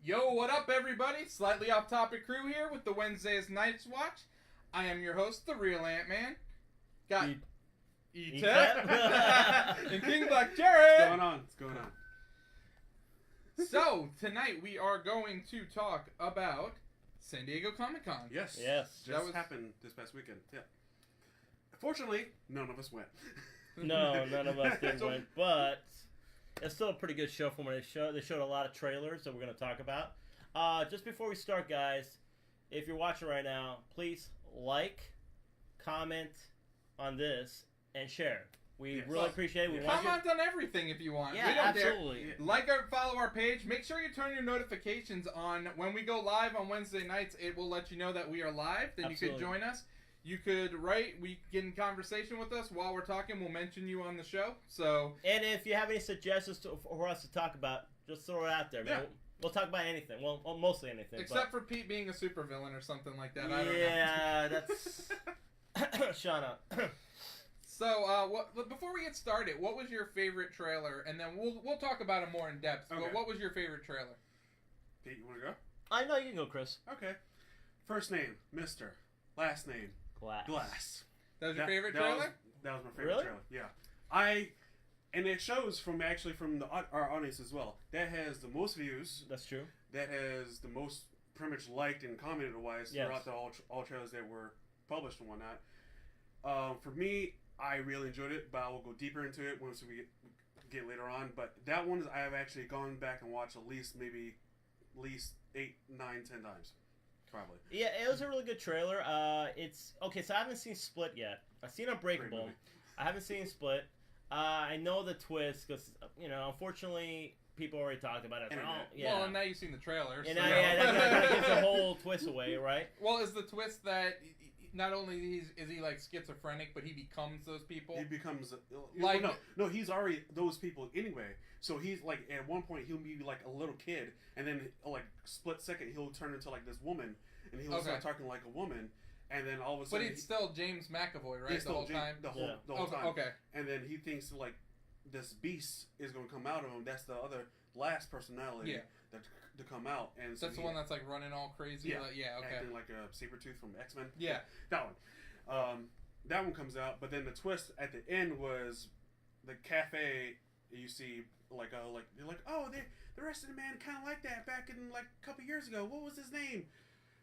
Yo, what up, everybody? Slightly off-topic crew here with the Wednesday's Knightswatch. I am your host, the real Ant-Man. Got E-Tech and King Black Jared. What's going on? So, tonight we are going to talk about San Diego Comic-Con. Yes. That happened this past weekend. Yeah. Fortunately, none of us went. No, none of us did win, but it's still a pretty good show from what they showed. They showed a lot of trailers that we're going to talk about. Just before we start, guys, if you're watching right now, please like, comment on this, and share. We really appreciate it. We want comment on everything if you want. Yeah, we don't absolutely. Care. Like or follow our page. Make sure you turn your notifications on. When we go live on Wednesday nights, it will let you know that we are live. Then you could join us. You could write. We get in conversation with us while we're talking. We'll mention you on the show. And if you have any suggestions for us to talk about, just throw it out there, man. Yeah. We'll talk about anything. Well, mostly anything. Except for Pete being a supervillain or something like that. Yeah, that's... Shut up. So, before we get started, what was your favorite trailer? And then we'll talk about it more in depth. Okay. But what was your favorite trailer? Pete, you want to go? I know you can go, Chris. Okay. First name, Mr. Last name, Glass. That was your favorite trailer? That was my favorite trailer. Yeah. And it shows from our audience as well. That has the most views. That's true. That has the most pretty much liked and commented wise throughout all trailers that were published and whatnot. For me, I really enjoyed it, but I will go deeper into it once we get later on. But that one I have actually gone back and watched at least 8, 9, 10 times. Probably. Yeah, it was a really good trailer. It's okay. So I haven't seen Split yet. I've seen Unbreakable. I haven't seen Split. I know the twist because unfortunately, people already talked about it. Well, and now you've seen the trailer. And that gives the whole twist away, right? Well, is the twist that not only is he like schizophrenic, but he becomes those people? He becomes like no, he's already those people anyway. So he's like at one point he'll be like a little kid, and then like split second he'll turn into like this woman, and he'll start talking like a woman, and then all of a sudden. But it's still James McAvoy, right? The whole time. The whole time. Okay. And then he thinks like this beast is going to come out of him. That's the other last personality to come out, and so that's the one that's like running all crazy. Yeah. Okay. Acting like a Sabretooth from X-Men. Yeah. That one. That one comes out, but then the twist at the end was the cafe. You see, they're like, oh, the rest of the man kind of like that back in like a couple years ago. What was his name?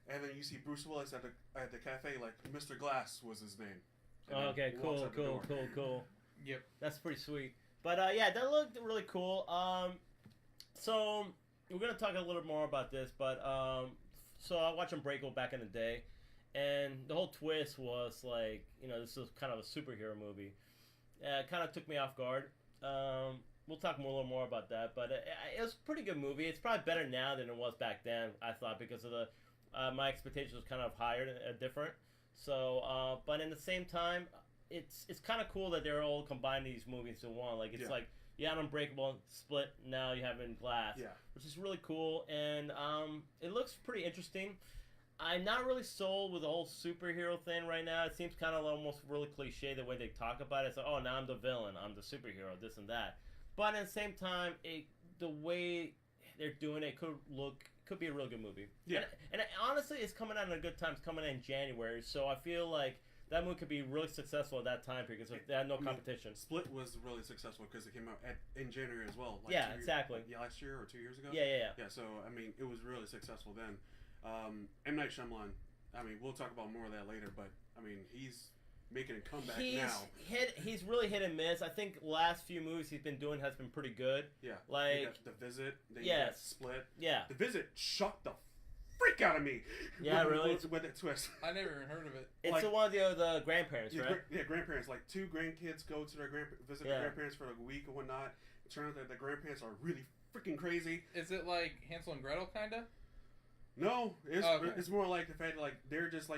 And then you see Bruce Willis at the cafe, like Mr. Glass was his name. Okay, cool. Yep, that's pretty sweet. But that looked really cool. So we're gonna talk a little more about this, but so I watched Unbreakable back in the day, and the whole twist was like, this was kind of a superhero movie. It kind of took me off guard. We'll talk a little more about that, but it was a pretty good movie. It's probably better now than it was back then, I thought, because of my expectations was kind of higher and different. So, but in the same time, it's kind of cool that they're all combining these movies into one. Like it's like you had Unbreakable, Split, now you have in Glass, which is really cool, and it looks pretty interesting. I'm not really sold with the whole superhero thing right now. It seems kind of almost really cliche the way they talk about it. It's like, oh, now I'm the villain, I'm the superhero, this and that. But at the same time, the way they're doing it could be a real good movie. Yeah. And honestly, it's coming out in a good time. It's coming out in January, so I feel like that movie could be really successful at that time because they had no competition. Split was really successful because it came out in January as well. Like exactly. Last year or 2 years ago? Yeah. Yeah, so, I mean, it was really successful then. M. Night Shyamalan, I mean, we'll talk about more of that later, but, I mean, he's making a comeback now. He's really hit and miss. I think last few movies he's been doing has been pretty good. Yeah. Like The Visit, then you got Split. Yeah. The Visit shocked the freak out of me. Yeah, really? With that twist. I never even heard of it. It's like, the one of the grandparents, right? Grandparents. Like two grandkids go to their visit their grandparents for like a week or whatnot. It turns out that the grandparents are really freaking crazy. Is it like Hansel and Gretel, kind of? No, it's more like the fact that like they're just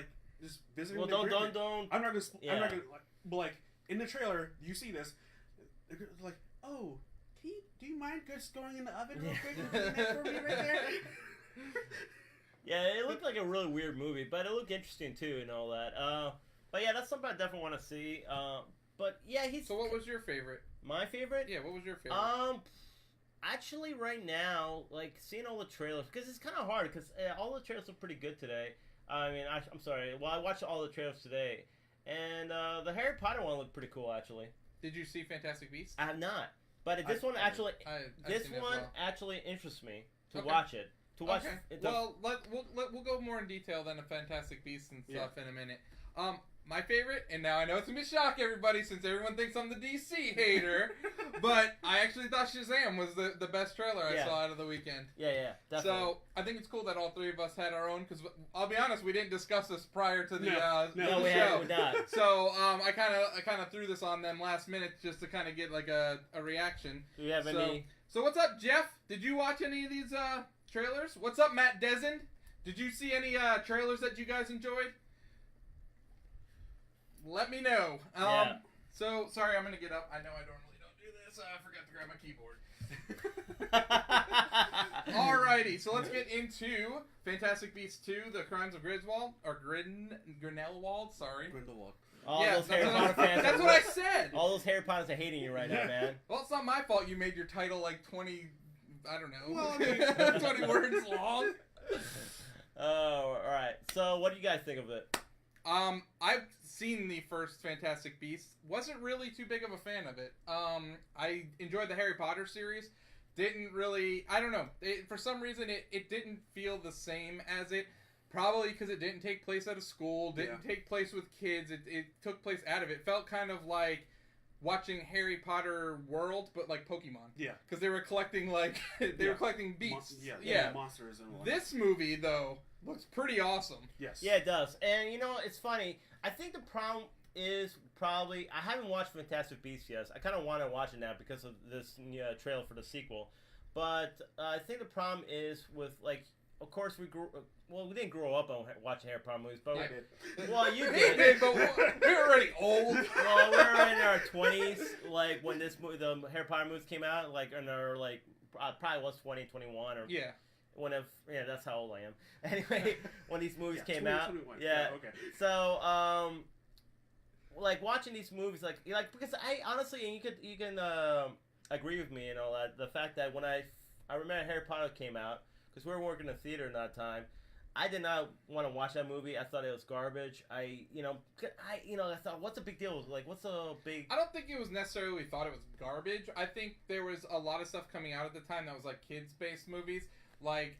visiting. Well, don't. I'm not gonna but like in the trailer, you see this. They're like, oh, do you mind just going in the oven real quick and doing that for me right there? Yeah, it looked like a really weird movie, but it looked interesting too and all that. But yeah, that's something I definitely want to see. But yeah, he's. So what was your favorite? My favorite? Yeah, what was your favorite? Actually, right now, like, seeing all the trailers, because it's kind of hard, because all the trailers are pretty good today. I mean, I'm sorry. Well, I watched all the trailers today, and the Harry Potter one looked pretty cool, actually. Did you see Fantastic Beasts? I have not, but this one actually interests me to watch it. Okay. Well, we'll go more in detail than the Fantastic Beasts and stuff in a minute. My favorite, and now I know it's gonna shock everybody since everyone thinks I'm the DC hater, but I actually thought Shazam was the best trailer I saw out of the weekend. Yeah, definitely. So I think it's cool that all three of us had our own, because I'll be honest, we didn't discuss this prior to the we show. Not. So I kind of threw this on them last minute just to kind of get like a reaction. Do you have any? So what's up, Jeff? Did you watch any of these trailers? What's up, Matt Desmond? Did you see any trailers that you guys enjoyed? Let me know. So, sorry, I'm going to get up. I know I normally don't do this. I forgot to grab my keyboard. Alrighty, so let's get into Fantastic Beasts 2, The Crimes of Grindelwald. Or Grindelwald, sorry. Grindelwald. That's what I said. All those Harry Potters are hating you right now, man. Well, it's not my fault you made your title like 20, I don't know, 20 words long. Oh, alright. So, what do you guys think of it? I've seen the first Fantastic Beasts. Wasn't really too big of a fan of it. I enjoyed the Harry Potter series. Didn't really, I don't know. For some reason, it didn't feel the same as it. Probably because it didn't take place at a school. Didn't take place with kids. It took place out of it. Felt kind of like watching Harry Potter World, but like Pokemon. Yeah. Because they were collecting were collecting beasts. Monsters and all. This movie, though, looks pretty awesome. Yes. Yeah, it does. And, you know, it's funny. I think the problem is probably... I haven't watched Fantastic Beasts yet. I kind of want to watch it now because of this trailer for the sequel. But I think the problem is with, like... Of course, we didn't grow up on watching Harry Potter movies, but well, you did. They did, but we were already old. Well, we were in our 20s, like when the Harry Potter movies came out, like in our probably was 20, 21, or that's how old I am. Anyway, when these movies came out, okay. So, like watching these movies, like because I honestly, and you can agree with me and all that, the fact that when I remember Harry Potter came out. Because we were working in a theater in that time, I did not want to watch that movie. I thought it was garbage. I thought, what's the big deal? Like, what's the big? I don't think it was necessarily thought it was garbage. I think there was a lot of stuff coming out at the time that was like kids-based movies, like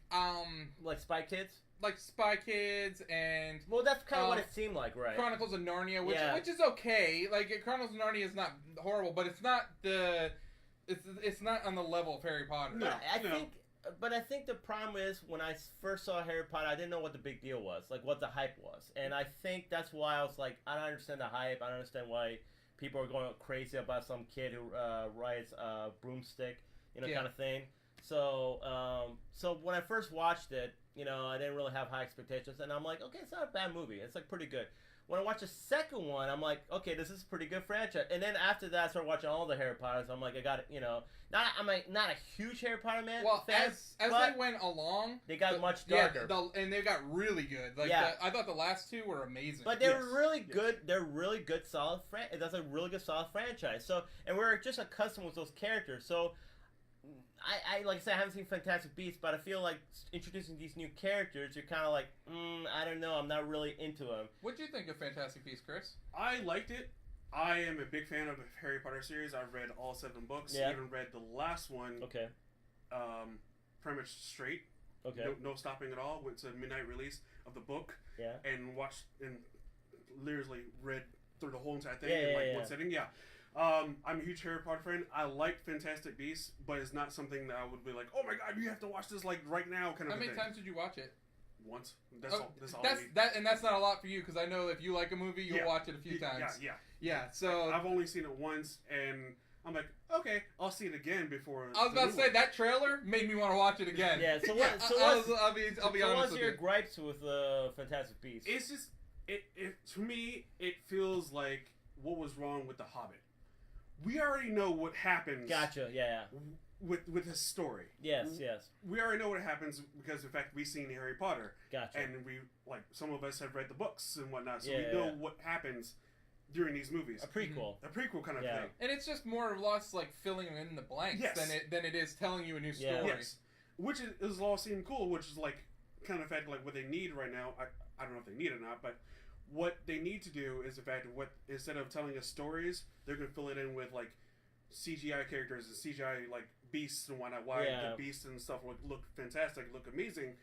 Spy Kids. Like Spy Kids and that's kind of what it seemed like, right? Chronicles of Narnia, which is okay. Like Chronicles of Narnia is not horrible, but it's not it's not on the level of Harry Potter. No, But I think the problem is when I first saw Harry Potter, I didn't know what the big deal was, like what the hype was, and I think that's why I was like, I don't understand the hype. I don't understand why people are going crazy about some kid who rides a broomstick, kind of thing. So, so when I first watched it, I didn't really have high expectations, and I'm like, okay, it's not a bad movie. It's like pretty good. When I watched the second one, I'm like, okay, this is a pretty good franchise. And then after that, I started watching all the Harry Potters. I'm like, I got it, I'm not a huge Harry Potter fan. Well, as they went along, they got much darker. And they got really good. I thought the last two were amazing. But they're really good. They're really good, solid. That's a really good, solid franchise. So, and we're just accustomed with those characters. So, I like I said, I haven't seen Fantastic Beasts, but I feel like introducing these new characters, you're kind of like, I don't know, I'm not really into them. What do you think of Fantastic Beasts, Chris? I liked it. I am a big fan of the Harry Potter series. I've read all 7 books. Yeah. Even read the last one. Okay. Pretty much straight. Okay. No stopping at all. Went to midnight release of the book. Yeah. And watched and literally read through the whole entire thing in one sitting. Yeah. I'm a huge Harry Potter fan. I like Fantastic Beasts, but it's not something that I would be like, oh my god, you have to watch this like right now kind of How thing. many times did you watch it? Once. That's all I need. And that's not a lot for you, because I know if you like a movie, you'll watch it a few times. Yeah, so... I've only seen it once, and I'm like, okay, I'll see it again before... I was about to say, that trailer made me want to watch it again. Yeah, so I'll be honest with you. What's your gripes with Fantastic Beasts? It's just... to me, it feels like what was wrong with The Hobbit. We already know what happens. Gotcha, yeah. With his story. Yes. We already know what happens because, in fact, we've seen Harry Potter. Gotcha. And some of us have read the books and whatnot, so we know what happens. during these movies. A prequel. A prequel kind of thing. And it's just more or less like filling in the blanks than it is telling you a new story. Yes. Which is all seem cool, which is like kind of fact like what they need right now. I don't know if they need it or not, but what they need to do is the fact that instead of telling us stories, they're going to fill it in with like CGI characters and CGI like beasts and whatnot. Why the beasts and stuff would look fantastic, look amazing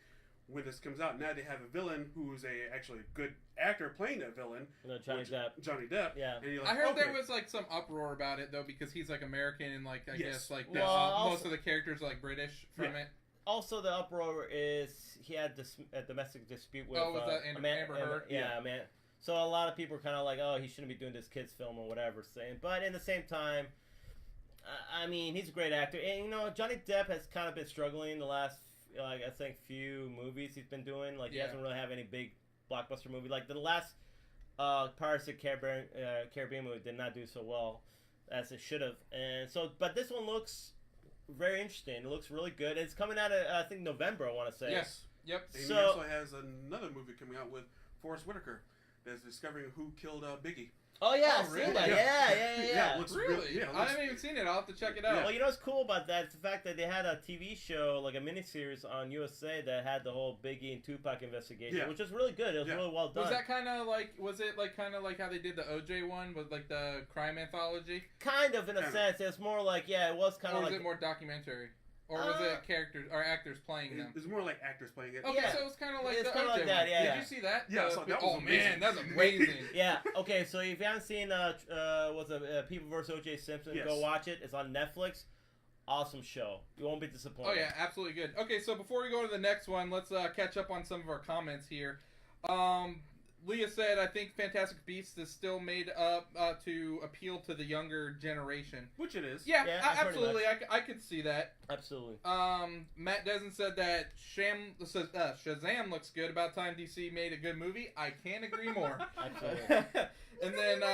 when this comes out. Now they have a villain who's actually a good actor playing that villain. Johnny Depp. Yeah. And I heard there was like some uproar about it though because he's like American and like I guess like most of the characters are like British from it. Also, the uproar is he had a domestic dispute with Amber Heard. Man. So a lot of people are kind of like, oh, he shouldn't be doing this kids film or whatever. But in the same time, I mean, he's a great actor, and you know, Johnny Depp has kind of been struggling the last, I think, few movies he's been doing. Like he hasn't really have any big blockbuster movie. Like the last Pirates of the Caribbean movie did not do so well as it should have, and so. But this one looks very interesting. It looks really good. It's coming out I think November, I want to say. Yes. Yep. And he also has another movie coming out with Forrest Whitaker that's discovering who killed Biggie. Oh yeah, really? Yeah. Looks really? I haven't even seen it. I'll have to check it out. Well, you know what's cool about that? It's the fact that they had a TV show, like a miniseries on USA that had the whole Biggie and Tupac investigation, which was really good. It was really well done. Was that kind of like? Was it like kind of like how they did the OJ one with like the crime anthology? Kind of in a sense. It was more like it was kind of like. Or was it more documentary? Or was it characters or actors playing them? It's more like actors playing it. Okay, so it's kind of like it's the kind of OJ like that. one. Yeah. Did you see that? Yeah. Oh man, that's amazing. Yeah. Okay, so if you haven't seen People vs. O.J. Simpson, go watch it. It's on Netflix. Awesome show. You won't be disappointed. Oh yeah, absolutely good. Okay, so before we go to the next one, let's catch up on some of our comments here. Leah said, I think Fantastic Beasts is still made up to appeal to the younger generation. Which it is. Yeah, absolutely. I could see that. Absolutely. Matt Dezen said that Shazam looks good. About time DC made a good movie. I can't agree more. Absolutely. And then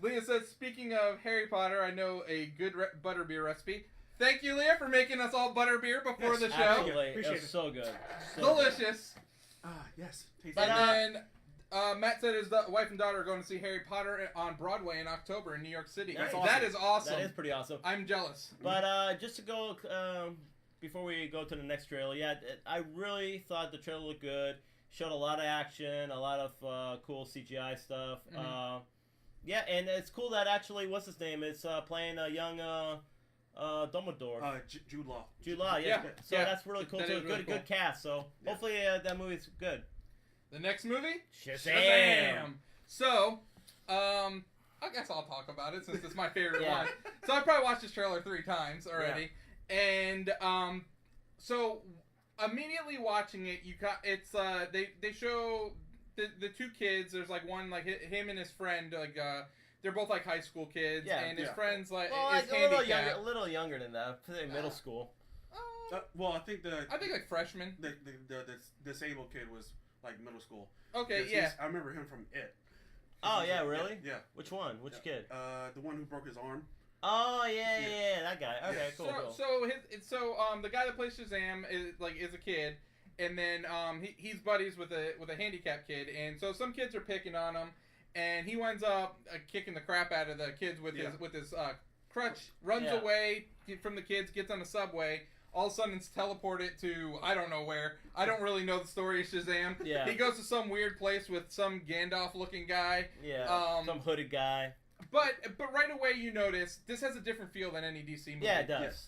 Leah says, speaking of Harry Potter, I know a good butterbeer recipe. Thank you, Leah, for making us all butterbeer before the show. Absolutely. It was so good. Delicious. Yes. Tasty. And then... Matt said his wife and daughter are going to see Harry Potter on Broadway in October in New York City. That's awesome. That is awesome. That is pretty awesome. I'm jealous. But just to go, before we go to the next trailer, I really thought the trailer looked good. Showed a lot of action, a lot of cool CGI stuff. Mm-hmm. And it's cool that actually, what's his name, is playing a young Dumbledore. Jude Law. Jude Law, yeah. So that's really cool. So really good cast. So hopefully that movie's good. The next movie? Shazam! So, I guess I'll talk about it since it's my favorite one. So I probably watched this trailer 3 times already. Yeah. And, so immediately watching it, they show the 2 kids. There's like one, like him and his friend, like, they're both like high school kids. And his friend's like, is handicapped. A little younger than that. Middle school. Well, I think like freshmen. The disabled kid was like middle school. Okay, yeah. I remember him from It. Oh yeah, really? Yeah. Which one? Which kid? The one who broke his arm. Oh yeah, that guy. Okay, cool. So the guy that plays Shazam is a kid, and then he's buddies with a handicapped kid, and so some kids are picking on him, and he winds up kicking the crap out of the kids with his crutch, runs away from the kids, gets on the subway. All of a sudden, it's teleported to I don't know where. I don't really know the story of Shazam. Yeah. He goes to some weird place with some Gandalf-looking guy. Yeah. Some hooded guy. But right away you notice this has a different feel than any DC movie. Yeah, it does.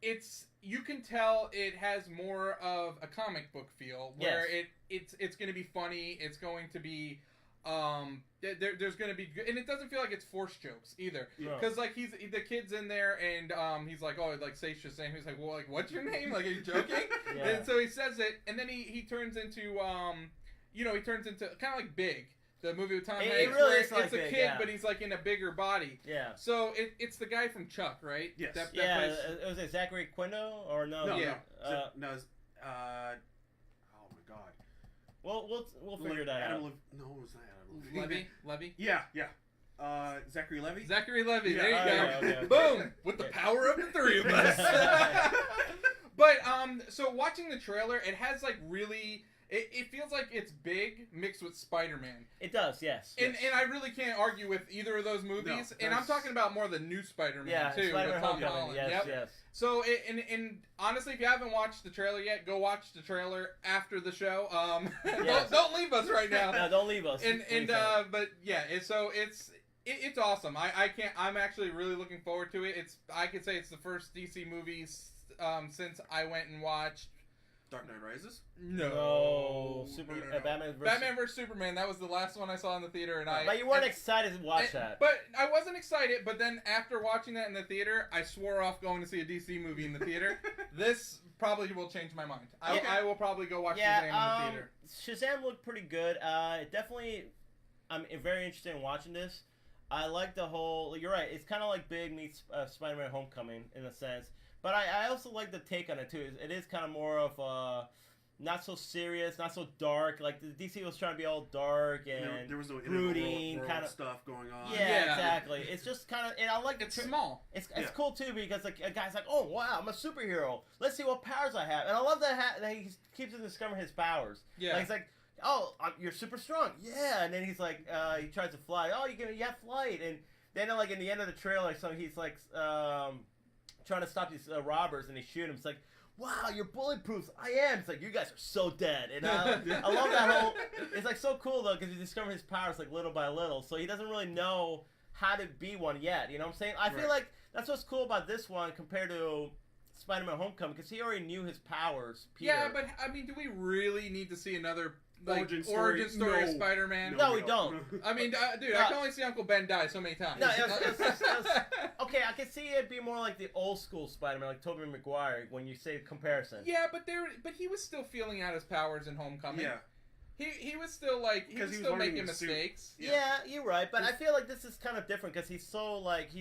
It's you can tell it has more of a comic book feel where it's going to be funny. It's going to be there's going to be good, and it doesn't feel like it's forced jokes either. Because like the kid's in there and he's like, oh, like say Shazam. He's like, well, like what's your name? Like, are you joking? And so he says it, and then he turns into he turns into kind of like Big. The movie with Tom Hanks, really it's a kid, but he's like in a bigger body. Yeah. So it's the guy from Chuck, right? Yes. Was it Zachary Quinto or no? No. Yeah. Oh my God. Well, we'll figure that out. No, it's not Adam Levy. Yeah. Zachary Levy. Zachary Levy. There you go. Okay. Boom! With the power of the 3 of us. But so watching the trailer, it has like really. It feels like it's big mixed with Spider-Man. It does, yes. And I really can't argue with either of those movies. No, and I'm talking about more the new Spider-Man too. Spider-Man Homecoming. Yes. So, and honestly, if you haven't watched the trailer yet, go watch the trailer after the show. Don't leave us right now. No, don't leave us. But yeah, it's awesome. I'm actually really looking forward to it. I could say it's the first DC movie since I went and watched Dark Knight Rises? No. Batman vs Superman. That was the last one I saw in the theater, But you weren't excited to watch that. But I wasn't excited. But then after watching that in the theater, I swore off going to see a DC movie in the theater. This probably will change my mind. I will probably go watch Shazam in the theater. Shazam looked pretty good. Definitely, I'm very interested in watching this. I like the whole. You're right. It's kind of like Big meets Spider-Man: Homecoming in a sense. But I also like the take on it too. It is kind of more of not so serious, not so dark. Like the DC was trying to be all dark and there was no brooding kind of stuff going on. Yeah, exactly. It's just kind of, and I like it's small. It's cool too because like a guy's like, oh wow, I'm a superhero. Let's see what powers I have. And I love that he keeps discovering his powers. Yeah, like, he's like, oh, you're super strong. Yeah, and then he's like, he tries to fly. Oh, you have flight, and then like in the end of the trailer, so he's like, trying to stop these robbers, and they shoot him. It's like, wow, you're bulletproof. I am. It's like, you guys are so dead. And I love that whole. It's like so cool though because he discovered his powers like little by little, so he doesn't really know how to be one yet. You know what I'm saying? I feel like that's what's cool about this one compared to Spider-Man: Homecoming because he already knew his powers. Peter. Yeah, but I mean, do we really need to see another? Origin story of Spider-Man? No, we don't. I mean, dude, I can only see Uncle Ben die so many times. No, okay, I can see it be more like the old school Spider-Man, like Tobey Maguire, when you say comparison. Yeah, but he was still feeling out his powers in Homecoming. Yeah. He was still like he was still making mistakes. Yeah, you're right, but I feel like this is kind of different because he's like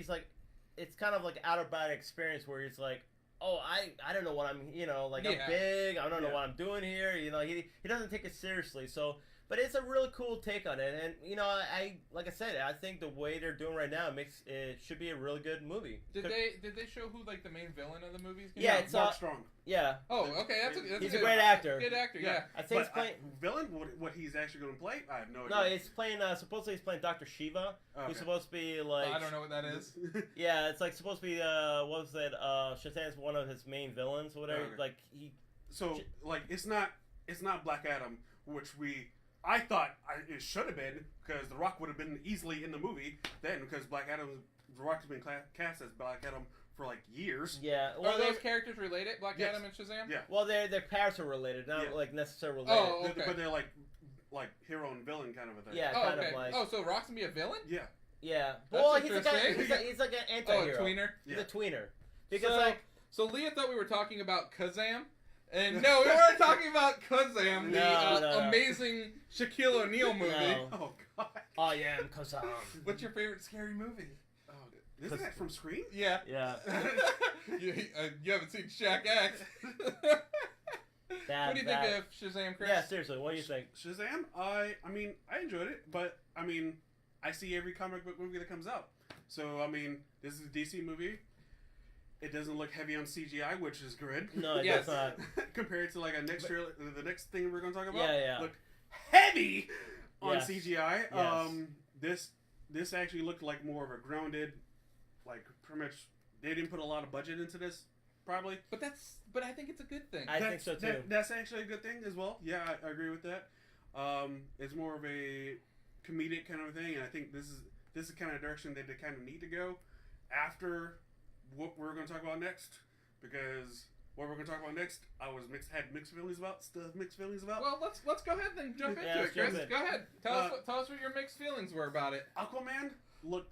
it's kind of like out of body experience where he's like, oh, I don't know what I'm, I'm big. I don't know what I'm doing here. He doesn't take it seriously. So, but it's a really cool take on it. And, like I said, I think the way they're doing right now it should be a really good movie. Did they show who, like, the main villain of the movie is? Yeah, it's Mark Strong. Yeah. Oh, okay. He's a great actor. Good actor, yeah. I think he's playing... villain? What he's actually going to play? I have no idea. No, he's playing... supposedly he's playing Dr. Shiva, who's supposed to be, like... I don't know what that is. Yeah, it's, like, supposed to be, what was it? Shazam's one of his main villains or whatever. Okay. Like, he... So, like, it's not Black Adam, which I thought it should have been, because The Rock would have been easily in the movie then, because The Rock has been cast as Black Adam for like years. Yeah. Well, are those characters related, Black Adam and Shazam? Yeah. Well, their powers are related, not like necessarily related. Oh, okay. But they're like hero and villain kind of a thing. Yeah, kind of like. Oh, so Rock's gonna be a villain? Yeah. Yeah. That's well, he's like an anti-hero. Oh, a tweener. He's a tweener. Because so Leah thought we were talking about Kazam. And no, we weren't talking about Kazam, the amazing Shaquille O'Neal movie. No. Oh, God. I am Kazam. What's your favorite scary movie? Oh, isn't that from Scream? Yeah. Yeah. You haven't seen Shaq Act. What do you think of Shazam, Chris? Yeah, seriously, what do you think? Shazam? I mean, I enjoyed it, but, I mean, I see every comic book movie that comes out. So, I mean, this is a DC movie. It doesn't look heavy on CGI, which is good. No, it does not. Compared to like the next thing we're going to talk about. Yeah. Look heavy on Yes. CGI. Yes. This actually looked like more of a grounded, like pretty much. They didn't put a lot of budget into this, probably. But I think it's a good thing. I think so too. That's actually a good thing as well. Yeah, I agree with that. It's more of a comedic kind of thing, and I think this is the kind of direction that they kind of need to go after what we're going to talk about next, because what we're going to talk about next, had mixed feelings about. Well, let's go ahead and jump into it, Chris. Go ahead. Tell us what your mixed feelings were about it. Aquaman looked.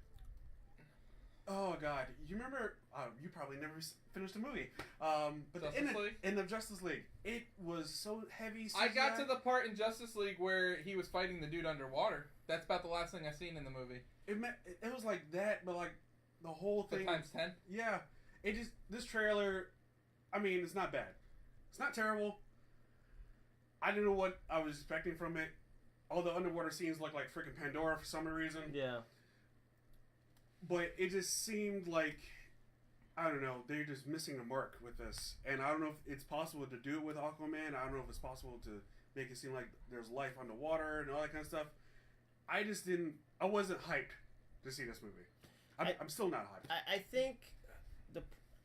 Oh God, you remember? You probably never finished the movie. But in the Justice League, it was so heavy. CGI. I got to the part in Justice League where he was fighting the dude underwater. That's about the last thing I seen in the movie. It was like that, but like. The whole thing. Times 10? Yeah. This trailer, I mean, it's not bad. It's not terrible. I didn't know what I was expecting from it. All the underwater scenes look like freaking Pandora for some reason. Yeah. But it just seemed like, I don't know, they're just missing the mark with this. And I don't know if it's possible to do it with Aquaman. I don't know if it's possible to make it seem like there's life underwater and all that kind of stuff. I wasn't hyped to see this movie. I'm still not hyped. I think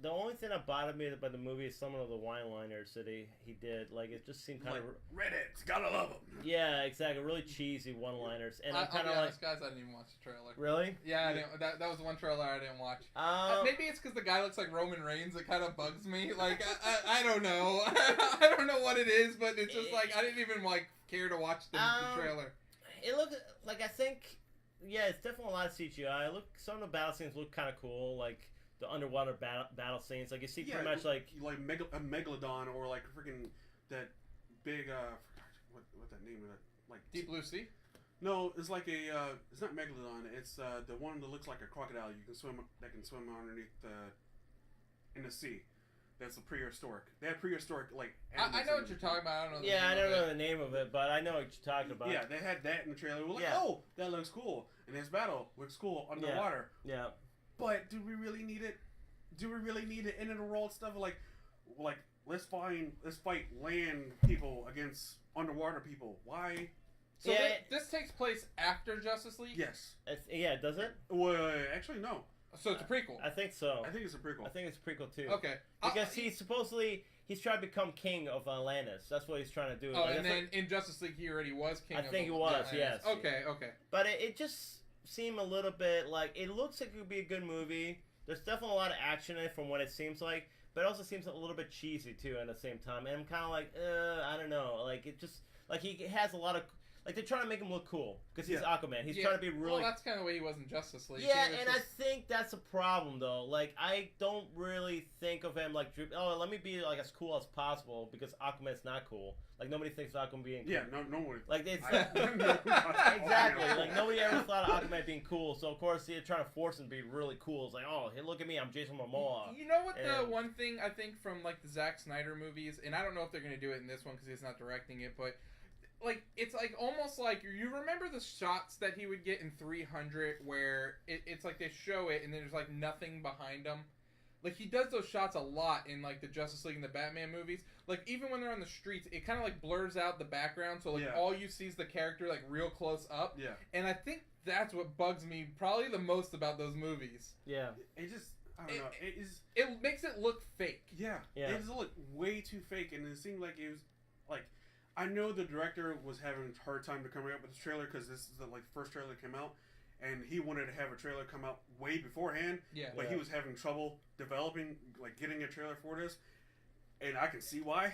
the only thing that bothered me about the movie is some of the one-liners that he did. Like, it just seemed kind of... Reddit, gotta love them. Yeah, exactly. Really cheesy one-liners. And I'm kind of like... guys, I didn't even watch the trailer. Really? Yeah, that was the one trailer I didn't watch. Maybe it's because the guy looks like Roman Reigns. It kind of bugs me. Like, I don't know. I don't know what it is, but it's just like, I didn't even, like, care to watch the trailer. It looked like, I think... Yeah, it's definitely a lot of CGI. Some of the battle scenes look kind of cool, like the underwater battle scenes. Like you see pretty much like a megalodon or like freaking that big what that name of it, like Deep Blue Sea. No, it's like it's not megalodon. It's the one that looks like a crocodile. That can swim underneath in the sea. That's the prehistoric. They have prehistoric like. I know what you're talking about. I don't know. I don't know the name of it, but I know what you're talking about. Yeah, they had that in the trailer. We're like, oh, that looks cool. And this battle looks cool underwater. Yeah. But do we really need it? Do we really need it? End of the world stuff like let's fight land people against underwater people. Why? So this takes place after Justice League. Yes. Does it? Well, actually, no. So it's a prequel. I think so. I think it's a prequel. I think it's a prequel too. Okay. Because he's trying to become king of Atlantis. That's what he's trying to do. Oh, and then in Justice League he already was king. I think he was. Yes. Okay. But it just seemed a little bit like it looks like it could be a good movie. There's definitely a lot of action in it from what it seems like, but it also seems a little bit cheesy too at the same time. And I'm kind of like, I don't know. Like it just like he has a lot of. Like, they're trying to make him look cool. Because he's Aquaman. He's trying to be really... Well, that's kind of the way he was in Justice League. Yeah, and I think that's a problem, though. Like, I don't really think of him, like, let me be, like, as cool as possible, because Aquaman's not cool. Like, nobody thinks of Aquaman being cool. Yeah, no one... Like, it's... Exactly. Like, nobody ever thought of Aquaman being cool, so, of course, they're trying to force him to be really cool. It's like, oh, hey, look at me, I'm Jason Momoa. You know what the one thing, I think, from, like, the Zack Snyder movies, and I don't know if they're going to do it in this one, because he's not directing it, but... Like, it's like almost like you remember the shots that he would get in 300 where it's like they show it and there's like nothing behind them. Like, he does those shots a lot in like the Justice League and the Batman movies. Like, even when they're on the streets, it kind of like blurs out the background, so like all you see is the character like real close up. Yeah. And I think that's what bugs me probably the most about those movies. Yeah. It just I don't know. It makes it look fake. Yeah. It just looked way too fake, and it seemed like it was like. I know the director was having a hard time to come up with this trailer because this is the first trailer that came out, and he wanted to have a trailer come out way beforehand. Yeah. But he was having trouble developing, like getting a trailer for this, and I can see why,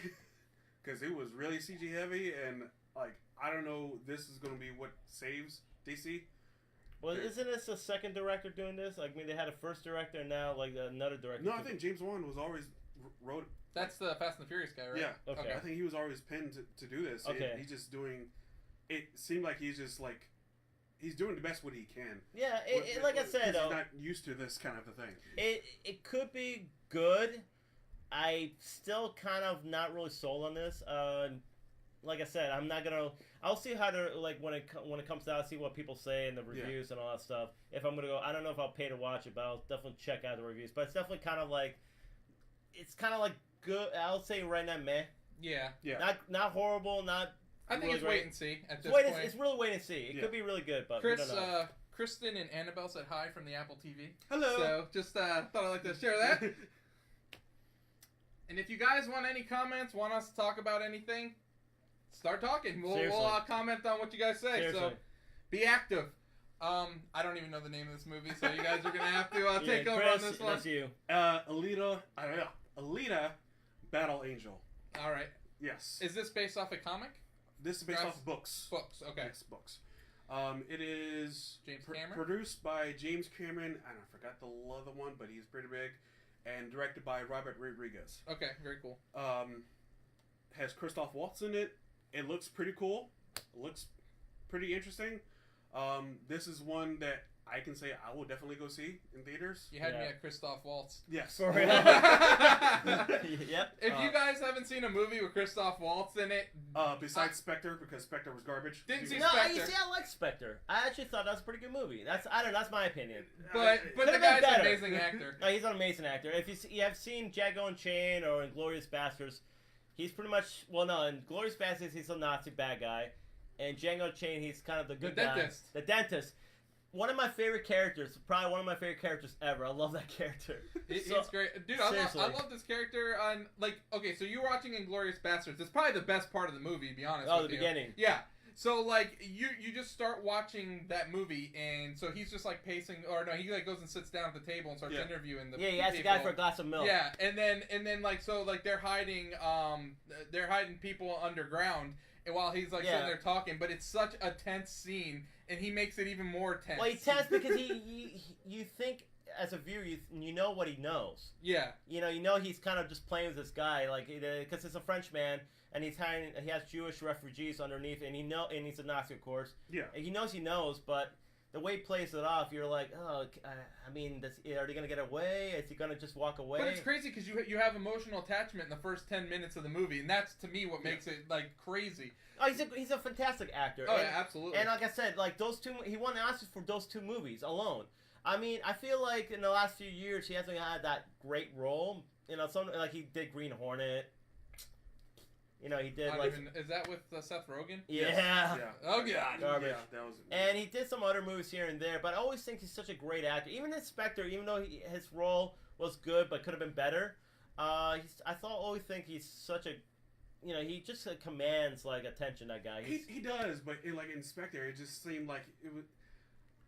because it was really CG heavy, and like I don't know, this is going to be what saves DC. Well, isn't this the second director doing this? Like, I mean, they had a first director and now like another director. No, I think James Wan was always wrote. That's the Fast and the Furious guy, right? Yeah. Okay. I think he was always pinned to do this. Okay. He's just doing... It seemed like he's just like... He's doing the best what he can. Yeah, like I said, though... He's not used to this kind of a thing. It could be good. I still kind of not really sold on this. Like I said, I'm not gonna... I'll see how to... Like, when it comes out, see what people say in the reviews and all that stuff. If I'm gonna go... I don't know if I'll pay to watch it, but I'll definitely check out the reviews. But it's definitely kind of like... It's kind of like... Good. I'll say right now, meh. Yeah. Not horrible. Not. I think really it's great. Wait and see at this point. It's really wait and see. It could be really good, but we don't know. Kristen and Annabelle said hi from the Apple TV. Hello. So just thought I'd like to share that. And if you guys want any comments, want us to talk about anything, start talking. We'll comment on what you guys say. Seriously. So be active. I don't even know the name of this movie, so you guys are gonna have to take over Chris, on this one. That's you. Alita, Battle Angel. All right. Yes. Is this based off a comic? This is based off of books. Books. Okay. Yes, books. It is James Cameron? Produced by James Cameron. I forgot the other one, but he's pretty big. And directed by Robert Rodriguez. Okay, very cool. Has Christoph Waltz in it. It looks pretty cool. It looks pretty interesting. This is one that I can say I will definitely go see in theaters. You had me at Christoph Waltz. Yes. For real? Yep. If you guys haven't seen a movie with Christoph Waltz in it, besides Spectre, because Spectre was garbage. Didn't see No, Spectre. you see, I like Spectre. I actually thought that was a pretty good movie. That's my opinion. But the guy's an amazing actor. No, he's an amazing actor. If you have seen Django Unchained or Inglourious Basterds, he's pretty much in Glorious Bastards he's a Nazi bad guy, and Django Unchained he's kind of the good guy, the dentist. One of my favorite characters, probably one of my favorite characters ever. I love that character. It's great, dude. I love this character. On okay, so you're watching Inglourious Basterds. It's probably the best part of the movie, to be honest. Oh, the beginning. Yeah. So you just start watching that movie, and so he's just pacing, or no, he goes and sits down at the table and starts interviewing the he asks the guy for a glass of milk. Yeah, and then they're hiding people underground. And while he's sitting there talking, but it's such a tense scene, and he makes it even more tense. Well, he's tense because you think as a viewer you know what he knows. Yeah. You know he's kind of just playing with this guy because it's a Frenchman and he has Jewish refugees underneath and he's a Nazi of course. Yeah. And he knows, but the way he plays it off, you're like, oh, I mean, are they gonna get away? Is he gonna just walk away? But it's crazy because you have emotional attachment in the first 10 minutes of the movie, and that's to me what makes it crazy. Oh, he's a fantastic actor. Oh, yeah, absolutely. And like I said, those two, he won the Oscars for those two movies alone. I mean, I feel like in the last few years he hasn't had that great role. He did Green Hornet. He did is that with Seth Rogen? Yeah. Yes. Yeah. Oh god. Garbage. Yeah, that was. And he did some other movies here and there, but I always think he's such a great actor. Even Inspector, even though his role was good but could have been better, always think he's such a, he just commands attention. That guy. He does, but in Inspector, it just seemed like it was.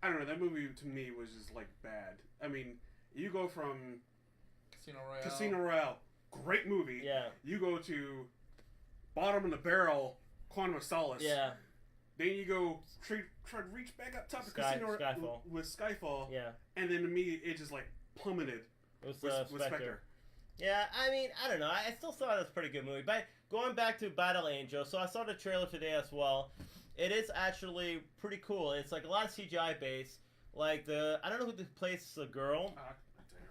I don't know. That movie to me was just bad. I mean, you go from Casino Royale, great movie. Yeah. You go to bottom of the barrel, Quantum of Solace. Yeah. Then you go try to reach back up top of Casino with Skyfall. Yeah. And then to me, it just plummeted with Spectre. Yeah, I mean, I don't know. I still thought it was a pretty good movie. But going back to Battle Angel, so I saw the trailer today as well. It is actually pretty cool. It's a lot of CGI based. I don't know who plays the girl.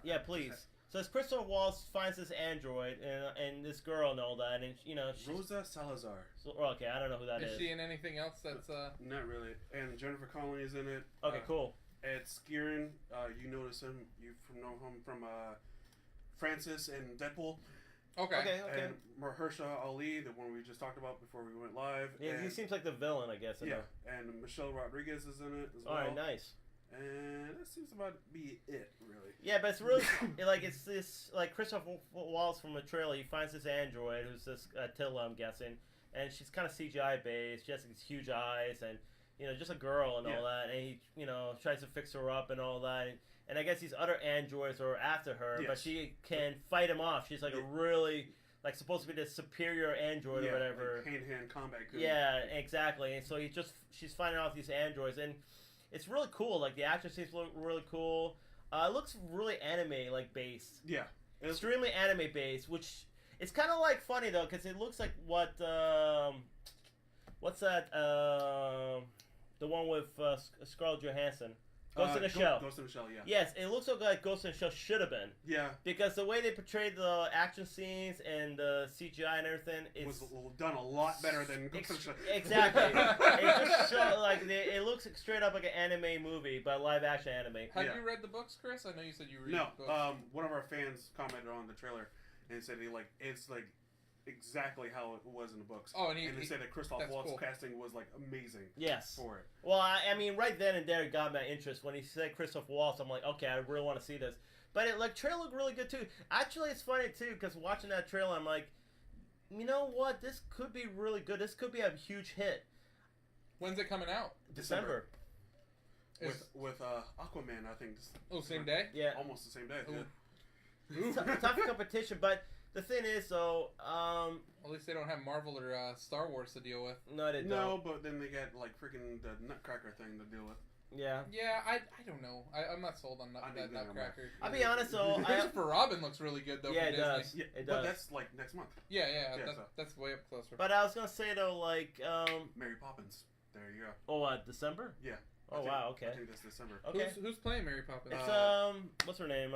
Yeah, please. So as Christopher Waltz finds this android and this girl and all that, and Rosa Salazar. Okay, I don't know who that is. Is she in anything else that's Not really. And Jennifer Connelly is in it. Okay, cool. Ed Skrein, you notice him. You know him from Francis and Deadpool. Okay. And Mahershala Ali, the one we just talked about before we went live. Yeah, he seems like the villain, I guess. Yeah, and Michelle Rodriguez is in it as well. All right, nice. And that seems about to be it, really. Yeah, but it's really it's this Christopher Waltz from the trailer. He finds this android who's this Attila, I'm guessing, and she's kind of CGI based. She has these huge eyes, and just a girl and all that. And he tries to fix her up and all that. And I guess these other androids are after her, but she can fight him off. She's a really supposed to be the superior android or whatever. Hand-to-hand combat. Good. Yeah, exactly. And so she's fighting off these androids and. It's really cool. The action scenes look really cool. It looks really anime based. Yeah, extremely anime based. Which it's kind of funny though, because it looks like what's that? The one with Scarlett Johansson. Ghost in the Shell. Ghost in the Shell, yeah. Yes, it looks like Ghost in the Shell should have been. Yeah. Because the way they portrayed the action scenes and the CGI and everything was done a lot better than Ghost in the Shell. Exactly. It just showed, it looks straight up like an anime movie, but live action anime. Have you read the books, Chris? I know you said you read the books. No. One of our fans commented on the trailer and said it's exactly how it was in the books. Oh, and they said that Christoph Waltz casting was amazing. Yes. For it. Well, I mean, right then and there it got my interest when he said Christoph Waltz. I'm like, okay, I really want to see this. But it trailer looked really good too. Actually, it's funny too because watching that trailer, I'm like, you know what? This could be really good. This could be a huge hit. When's it coming out? December. With Aquaman, I think. Same day? Yeah. Almost the same day. Yeah. Tough competition, but. The thing is, though, at least they don't have Marvel or Star Wars to deal with. No, they don't. No, but then they got freaking the Nutcracker thing to deal with. Yeah. Yeah, I don't know. I'm not sold on that Nutcracker. I'll be honest, though. Christopher Robin looks really good, though. Yeah, it Disney. Does. Yeah, it does. But that's next month. Yeah, that's way up closer. But I was gonna say though, Mary Poppins. There you go. Oh, December. Yeah. Oh wow. Okay. I think that's December. Okay. Who's playing Mary Poppins? It's what's her name?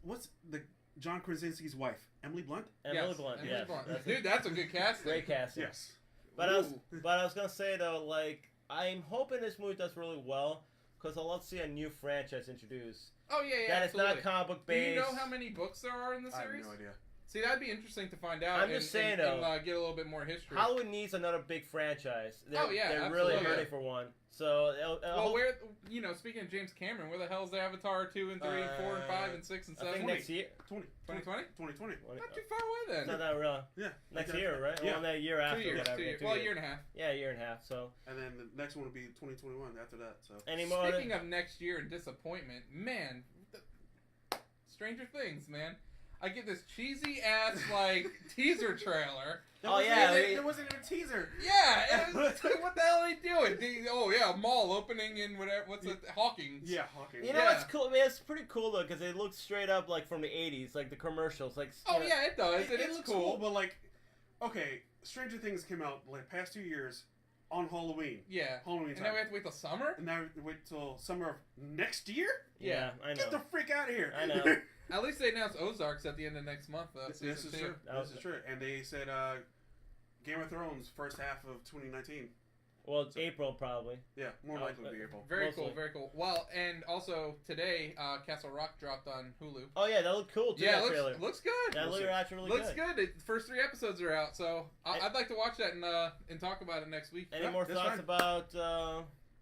What's the John Krasinski's wife? Emily Blunt? Emily Blunt, yes. Dude, that's a good casting. Great casting. Yes. But I was gonna say though, I'm hoping this movie does really well because I'd love to see a new franchise introduced. Oh yeah, that absolutely. It's not comic book based. Do you know how many books there are in the series? I have no idea. See, that'd be interesting to find out. I'm just saying, though, and get a little bit more history. Hollywood needs another big franchise. They're absolutely. really hurting for one. So, where, speaking of James Cameron, where the hell is the Avatar 2 and 3 and 4 and 5 and 6 and 7? I think next year. 2020? 2020. Not too far away then. It's not real. Yeah. Next year, right? Yeah. Well, that year after. 2 years. 2 years. Well, a year and a half. Yeah, a year and a half. So. And then the next one will be 2021 after that. So. Speaking of next year and disappointment, man, Stranger Things, man. I get this cheesy ass teaser trailer. There wasn't even a teaser. Yeah, what the hell are they doing? Mall opening in whatever. What's it? Hawkins. Yeah, Hawkins. You know what's cool? Man, it's pretty cool though because it looks straight up like from the '80s, like the commercials. Like. Yeah, it does. It looks cool. But Stranger Things came out past 2 years on Halloween. Yeah. Halloween time. And now we have to wait till summer. And now we wait till summer of next year. Yeah, I know. Get the freak out of here. I know. At least they announced Ozarks at the end of next month. This is true. This is true. And they said Game of Thrones first half of 2019. Well, it's April probably. Yeah, more likely to be April. Very cool, very cool. Well, and also today, Castle Rock dropped on Hulu. Oh yeah, that looked cool too. Yeah, trailer. looks good. That looked actually looks good. The first 3 episodes are out, so I'd like to watch that and talk about it next week. Any more thoughts about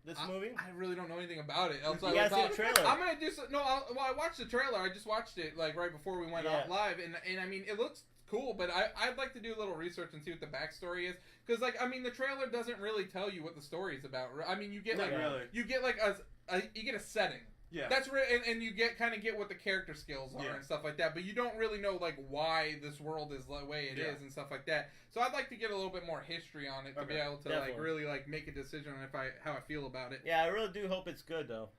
this movie? I really don't know anything about it. You gotta see the trailer. I'm gonna do so. No, I watched the trailer. I just watched it right before we went out live, and I mean it looks cool, but I'd like to do a little research and see what the backstory is, because the trailer doesn't really tell you what the story is about. I mean, you get you get you get a setting. Yeah. That's and you get what the character skills are and stuff like that, but you don't really know why this world is the way it is and stuff like that. So I'd like to get a little bit more history on it to be able to really make a decision on how I feel about it. Yeah, I really do hope it's good though.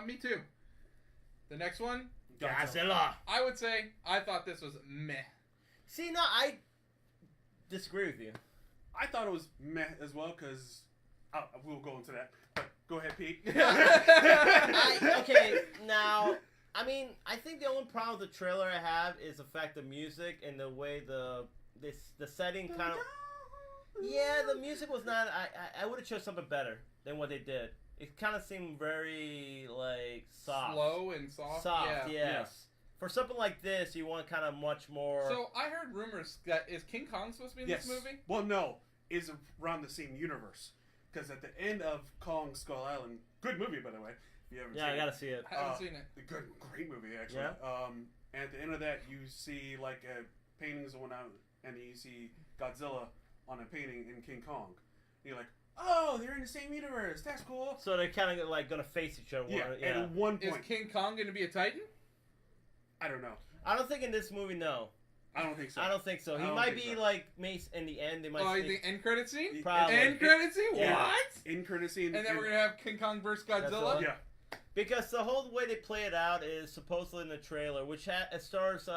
Me too. The next one, Godzilla. I would say I thought this was meh. See, no, I disagree with you. I thought it was meh as well, because we'll go into that. But go ahead, Pete. Okay, now, I think the only problem with the trailer I have is the fact the music and the way the setting kind of... Yeah, the music was not... I would have chose something better than what they did. It kind of seemed very, soft. Slow and soft? Soft, yes. For something like this, you want kind of much more... So, I heard rumors that... Is King Kong supposed to be in this movie? Well, no. It's around the same universe. Because at the end of Kong Skull Island... Good movie, by the way. If you haven't seen I gotta see it. I haven't seen it. Great movie, actually. Yeah? And at the end of that, you see, paintings and whatnot, and you see Godzilla on a painting in King Kong. And you're like, oh, they're in the same universe. That's cool. So they're kind of gonna face each other. Yeah, and at one point... Is King Kong going to be a Titan? I don't know. I don't think in this movie, no. I don't think so. I don't think so. He might be Mace in the end. They might. The end credit scene? Probably. End credit scene? Yeah. What? End credit scene. And then we're going to have King Kong vs. Godzilla? Yeah. Because the whole way they play it out is supposedly in the trailer, which it stars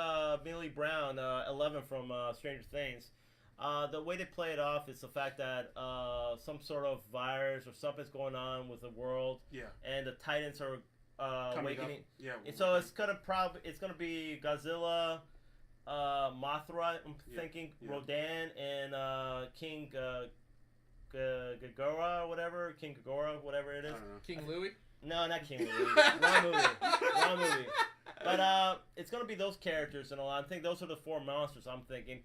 Millie Brown, 11 from Stranger Things. The way they play it off is the fact that some sort of virus or something's going on with the world. Yeah. And the Titans are awakening. Yeah. And so it's gonna be Godzilla, Mothra. I'm thinking Rodan and King Ghidorah or whatever. King Ghidorah, whatever it is. I don't know. King Louie? No, not King Louie. Wrong movie. But it's gonna be those characters and all. I think those are the 4 monsters I'm thinking.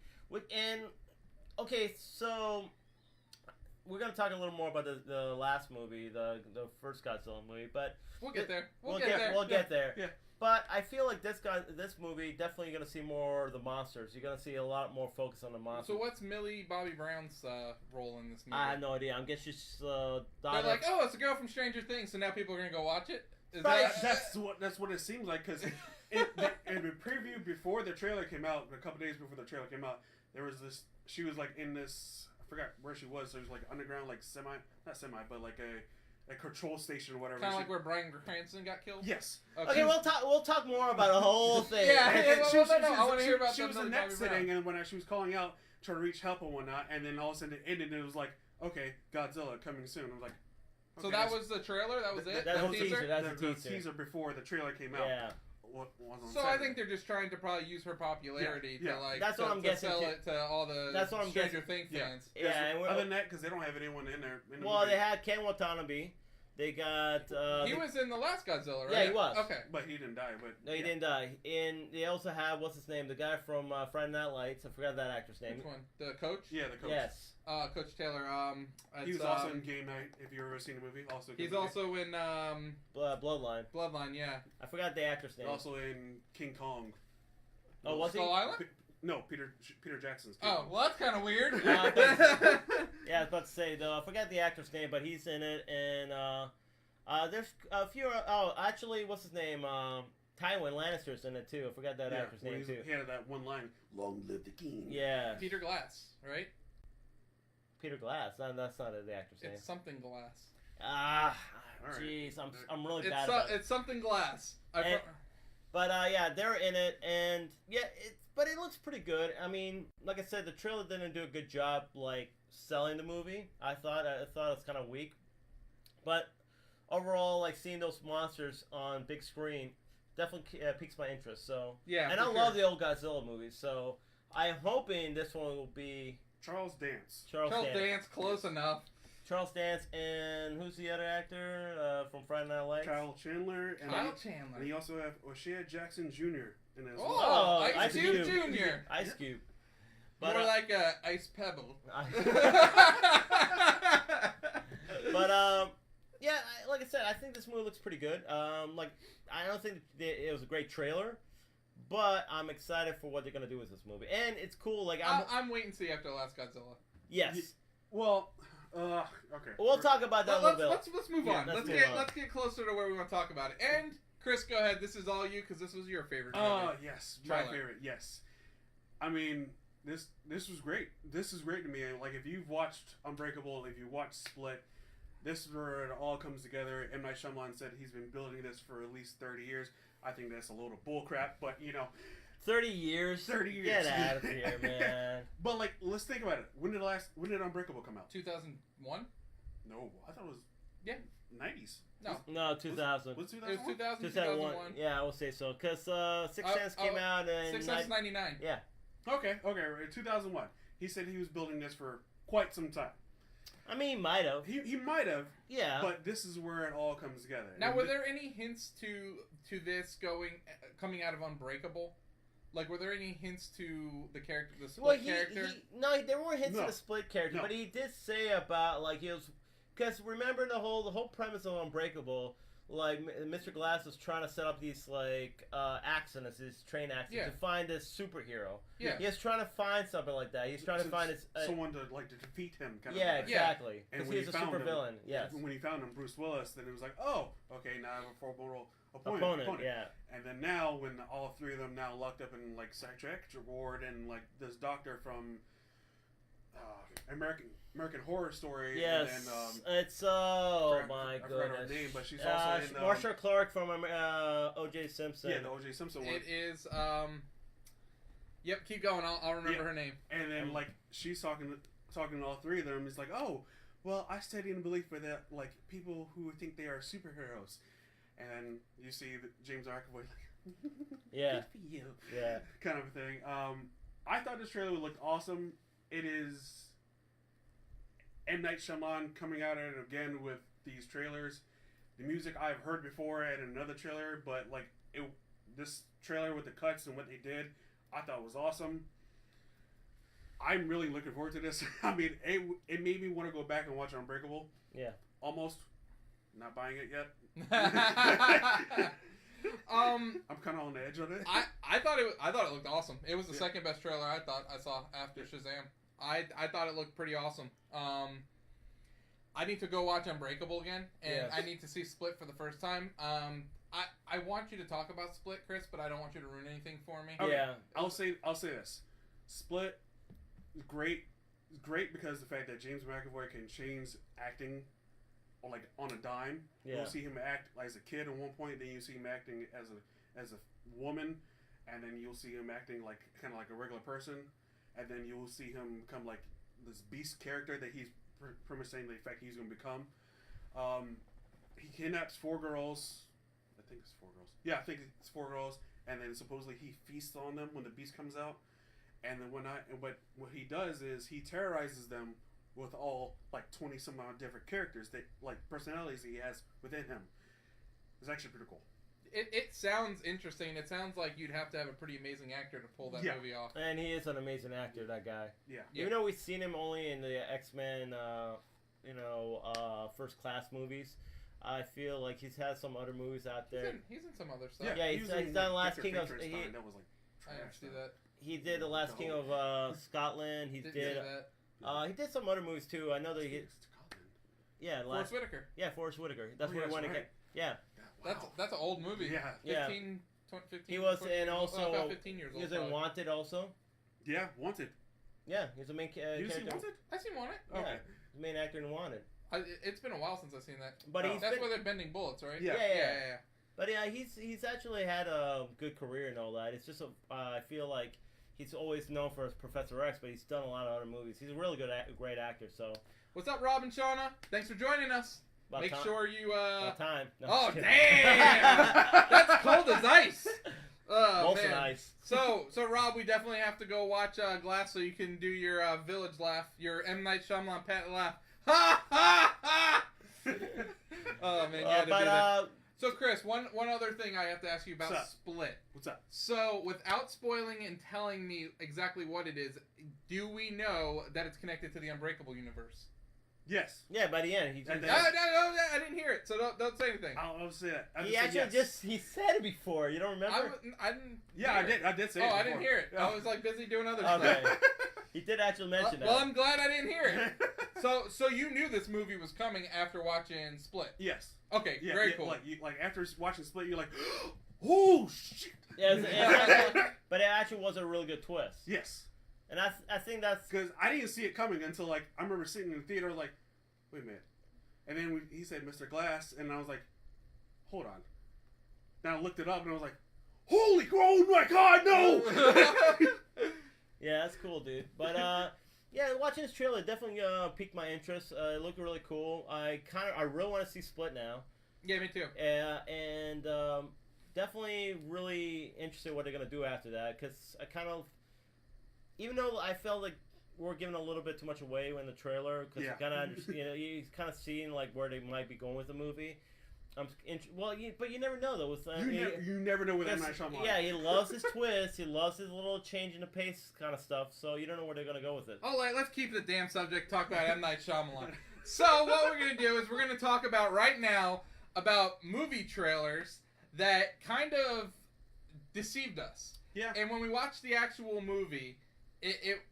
Okay, so we're gonna talk a little more about the last movie, the first Godzilla movie, but we'll get there. We'll get there. Yeah. But I feel like this movie definitely gonna see more of the monsters. You're gonna see a lot more focus on the monsters. So what's Millie Bobby Brown's role in this movie? I have no idea. I'm guessing she's They're like, oh, it's a girl from Stranger Things, so now people are gonna go watch it. That's what it seems like, because in the preview before the trailer came out, a couple days before the trailer came out, there was this. She was in this. I forgot where she was. So it was underground, not semi, but a control station or whatever. Kind of like where Bryan Cranston got killed. Yes. Okay, we'll talk more about the whole thing. I want to hear about. She was in that sitting, and when she was calling out, trying to reach help and whatnot, and then all of a sudden it ended, and it was like, okay, Godzilla coming soon. I was like. Okay, so that was the trailer. That was it. That's the teaser. That's the teaser before the trailer came out. Yeah. So I think they're just trying to probably use her popularity to that's what I'm guessing sell it to all the Stranger Things fans. Yeah. Other than that, because they don't have anyone in there. They had Ken Watanabe. They got. He was in the last Godzilla, right? Yeah, he was. Okay. But he didn't die. But no, he didn't die. And they also have what's his name? The guy from Friday Night Lights. I forgot that actor's name. Which one? The coach? Yeah, the coach. Yes. Coach Taylor. He was also in Game Night. If you've ever seen the movie, he's also in Bloodline. Bloodline, yeah. I forgot the actor's name. Also in King Kong. Oh, was he? Skull Island? No, Peter Jackson's. Oh, well, that's kind of weird. Yeah, I was about to say though. I forgot the actor's name, but he's in it, and there's a few. Oh, actually, what's his name? Tywin Lannister's in it too. I forgot that actor's name too. He had that one line, "Long live the king." Yeah. Peter Glass, right? Peter Glass. No, that's not the actor's name. It's something Glass. Jeez, I'm really bad at it. It's something Glass. But yeah, they're in it, and yeah, but it looks pretty good. I mean, like I said, the trailer didn't do a good job like selling the movie. I thought it was kind of weak, but overall, like seeing those monsters on big screen definitely piques my interest. So yeah, and I love the old Godzilla movies, so I'm hoping this one will be Charles Dance. Charles Dance, close enough. Charles Dance, and who's the other actor from Friday Night Lights? Kyle Chandler. And Chandler. you also have O'Shea Jackson Jr. in it as well. Oh, Ice Cube Jr. Ice Cube. But, more like a Ice Pebble. But yeah, like I said, I think this movie looks pretty good. Like I don't think it was a great trailer, but I'm excited for what they're gonna do with this movie, and it's cool. Like I'm waiting to see after the last Godzilla. Yes. Well. Okay. We'll talk about that a little bit. Let's move on. Let's get closer to where we want to talk about it. And Chris, go ahead. This is all you because this was your favorite. Yes, my favorite. Yes. I mean, this was great. This is great to me. Like if you've watched Unbreakable, if you watched Split, this is where it all comes together. M. Night Shyamalan said he's been building this for at least 30 years. I think that's a load of bullcrap, but 30 years. 30 years. Get out of here, man. But like, let's think about it. When did Unbreakable come out? 2001? No, I thought it was 90s. No, 2000. Was 2001? It was 2000, 2001. Yeah, I will say so. Because Sixth Sense came out in... Sixth Sense 99. Yeah. Okay, 2001. He said he was building this for quite some time. I mean, he might have. He might have. Yeah. But this is where it all comes together. Now, were there any hints to this coming out of Unbreakable? Like, were there any hints to the character, the Split character? No, there weren't hints to the Split character, but he did say about, like, he was... Because remember the whole premise of Unbreakable, like, Mr. Glass was trying to set up these, like, accidents, these train accidents, to find this superhero. Yeah. He was trying to find something like that. He's trying to find his... someone to defeat him, kind of. Yeah, exactly. And because he's a super villain, yes. When he found him, Bruce Willis, then it was like, oh, okay, now I have a formidable opponent. Yeah. And then now, when all three of them now locked up in, like, psychiatric ward and, like, this doctor from American Horror Story. Yes. And, it's, my goodness. I forgot her name, but she's also in... Marsha Clark from O.J. Simpson. Yeah, the O.J. Simpson one. It is, Yep, keep going. I'll remember her name. And then, like, she's talking to all three of them. It's like, oh, well, I stand in belief for that, like, people who think they are superheroes. And you see James McAvoy, like, yeah, good for you. Yeah. Kind of a thing. I thought this trailer looked awesome. It is M. Night Shyamalan coming out at it again with these trailers. The music I've heard before at another trailer, but, like, this trailer with the cuts and what they did, I thought was awesome. I'm really looking forward to this. I mean, it made me want to go back and watch Unbreakable. Yeah. Almost. Not buying it yet. I'm kind of on the edge of it. I thought it looked awesome. It was the second best trailer I saw after Shazam. I thought it looked pretty awesome. I need to go watch Unbreakable again, and I need to see Split for the first time. I want you to talk about Split, Chris, but I don't want you to ruin anything for me. Okay. Yeah. I'll say this. Split is great. It's great because the fact that James McAvoy can change acting like on a dime. Yeah. You'll see him act as a kid at one point, then you see him acting as a woman, and then you'll see him acting like kind of like a regular person, and then you'll see him become like this beast character that he's pretty much saying the fact he's going to become. He kidnaps 4 girls. I think it's 4 girls. Yeah, I think it's 4 girls, and then supposedly he feasts on them when the beast comes out. And then what he does is he terrorizes them with all like 20 some odd different characters that like personalities he has within him. It's actually pretty cool. It sounds interesting. It sounds like you'd have to have a pretty amazing actor to pull that movie off. And he is an amazing actor, that guy. Yeah. Even though we've seen him only in the X-Men, First Class movies, I feel like he's had some other movies out there. He's in some other stuff. Yeah, he's done Last King of... That was like I didn't see that. He did The Last King of Scotland. He did some other movies too. I know that he... Yeah, Forrest Whitaker. Yeah, Forrest Whitaker. That's where he wanted to get... Yeah. That's an old movie. Yeah. 15 he was, 14, and also... about 15 years old. He was in Wanted also. Yeah, Wanted. Yeah, he's the main character. You seen Wanted? I seen Wanted. Yeah, okay. The main actor in Wanted. It's been a while since I've seen that. But that's where they're bending bullets, right? Yeah. But yeah, he's actually had a good career and all that. It's just I feel like he's always known for his Professor X, but he's done a lot of other movies. He's a really great actor. So what's up, Rob and Shauna? Thanks for joining us. Make sure you About time. No, oh damn! That's cold as ice. Molten man. ice. So Rob, we definitely have to go watch Glass so you can do your village laugh, your M Night Shyamalan Pat laugh. Ha ha ha! Oh man, you had to do that. So Chris, one other thing I have to ask you about Split. What's up? So without spoiling and telling me exactly what it is, do we know that it's connected to the Unbreakable universe? Yes. Yeah, by the end he just... No, I didn't hear it, so don't say anything. I'll say that. He said it before. You don't remember? I didn't. Yeah, I did say it. Oh, I didn't hear it. Yeah. I was like busy doing other okay. stuff. He did actually mention that. Well, I'm glad I didn't hear it. So you knew this movie was coming after watching Split? Yes. Okay, very cool. Like after watching Split, you're like, oh shit. Yeah, but it actually was a really good twist. Yes. And I think that's because I didn't see it coming until like I remember sitting in the theater like, wait a minute, and then he said Mr. Glass, and I was like, hold on. Then I looked it up and I was like, holy, oh my god, no! Yeah, that's cool, dude. But yeah, watching this trailer definitely piqued my interest. It looked really cool. I really want to see Split now. Yeah, me too. And definitely really interested what they're gonna do after that, because I kind of, even though I felt like we're giving a little bit too much away in the trailer, because you kind of seeing like where they might be going with the movie. But you never know though. With you never know with M. Night Shyamalan. Yeah, he loves his twist. He loves his little change in the pace kind of stuff. So you don't know where they're gonna go with it. Oh, let's keep the damn subject. Talk about M. Night Shyamalan. So what we're gonna do is we're gonna talk about right now about movie trailers that kind of deceived us. Yeah. And when we watched the actual movie,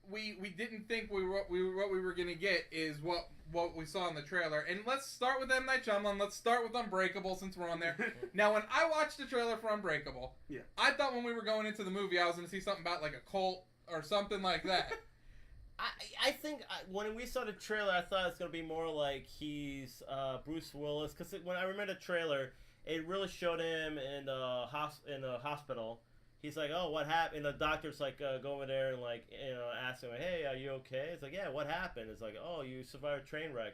we didn't think what we were gonna get is what we saw in the trailer. And let's start with M. Night Shyamalan. Let's start with Unbreakable since we're on there. Now, when I watched the trailer for Unbreakable, I thought when we were going into the movie I was gonna see something about like a cult or something like that. I think when we saw the trailer, I thought it was gonna be more like he's Bruce Willis, because when I remember the trailer, it really showed him in the hospital. He's like, oh, what happened? And the doctor's like, go over there and like, ask him, hey, are you okay? It's like, yeah, what happened? It's like, oh, you survived a train wreck.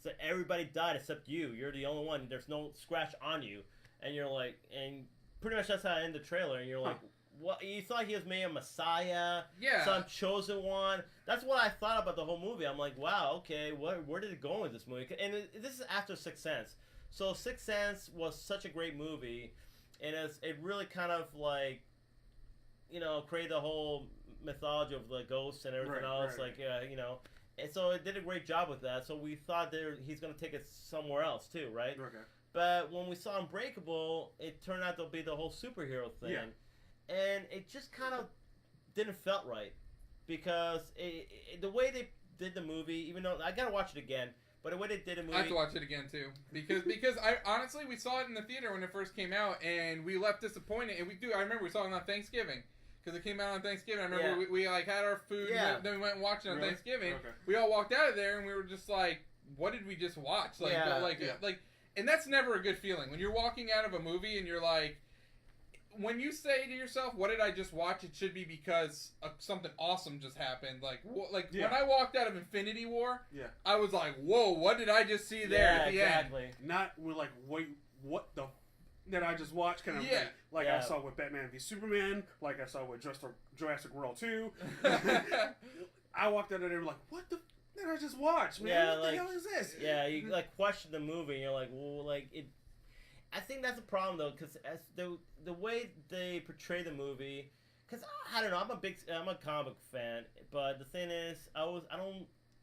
So everybody died except you. You're the only one. There's no scratch on you. And you're like, and pretty much that's how I end the trailer. And you're like, what? You thought he was maybe a messiah, some chosen one. That's what I thought about the whole movie. I'm like, wow, okay, where did it go with this movie? And this is after Sixth Sense. So Sixth Sense was such a great movie, and it really kind of like, create the whole mythology of the ghosts and everything else, and so it did a great job with that. So we thought he's going to take it somewhere else too, right? Okay. But when we saw Unbreakable, it turned out to be the whole superhero thing, and it just kind of didn't felt right, because the way they did the movie, even though I gotta watch it again, but the way they did the movie, I have to watch it again too, because I honestly we saw it in the theater when it first came out, and we left disappointed. And I remember we saw it on Thanksgiving. Because it came out on Thanksgiving. I remember we like had our food, and then we went and watched it on Thanksgiving. Okay. We all walked out of there, and we were just like, "What did we just watch?" And that's never a good feeling when you're walking out of a movie and you're like, when you say to yourself, "What did I just watch?" It should be because something awesome just happened. When I walked out of Infinity War, I was like, "Whoa, what did I just see there at the end?" Not with like, wait, what the. That I just watched kind of thing. Like I saw with Batman v Superman, like I saw with Jurassic World 2. I walked out of there like, what the? Then I just watch, man. Yeah, what like, the hell is this? Yeah, you like question the movie, and you're like, well, like it. I think that's a problem though, because as the way they portray the movie, because I don't know, I'm a comic fan, but the thing is,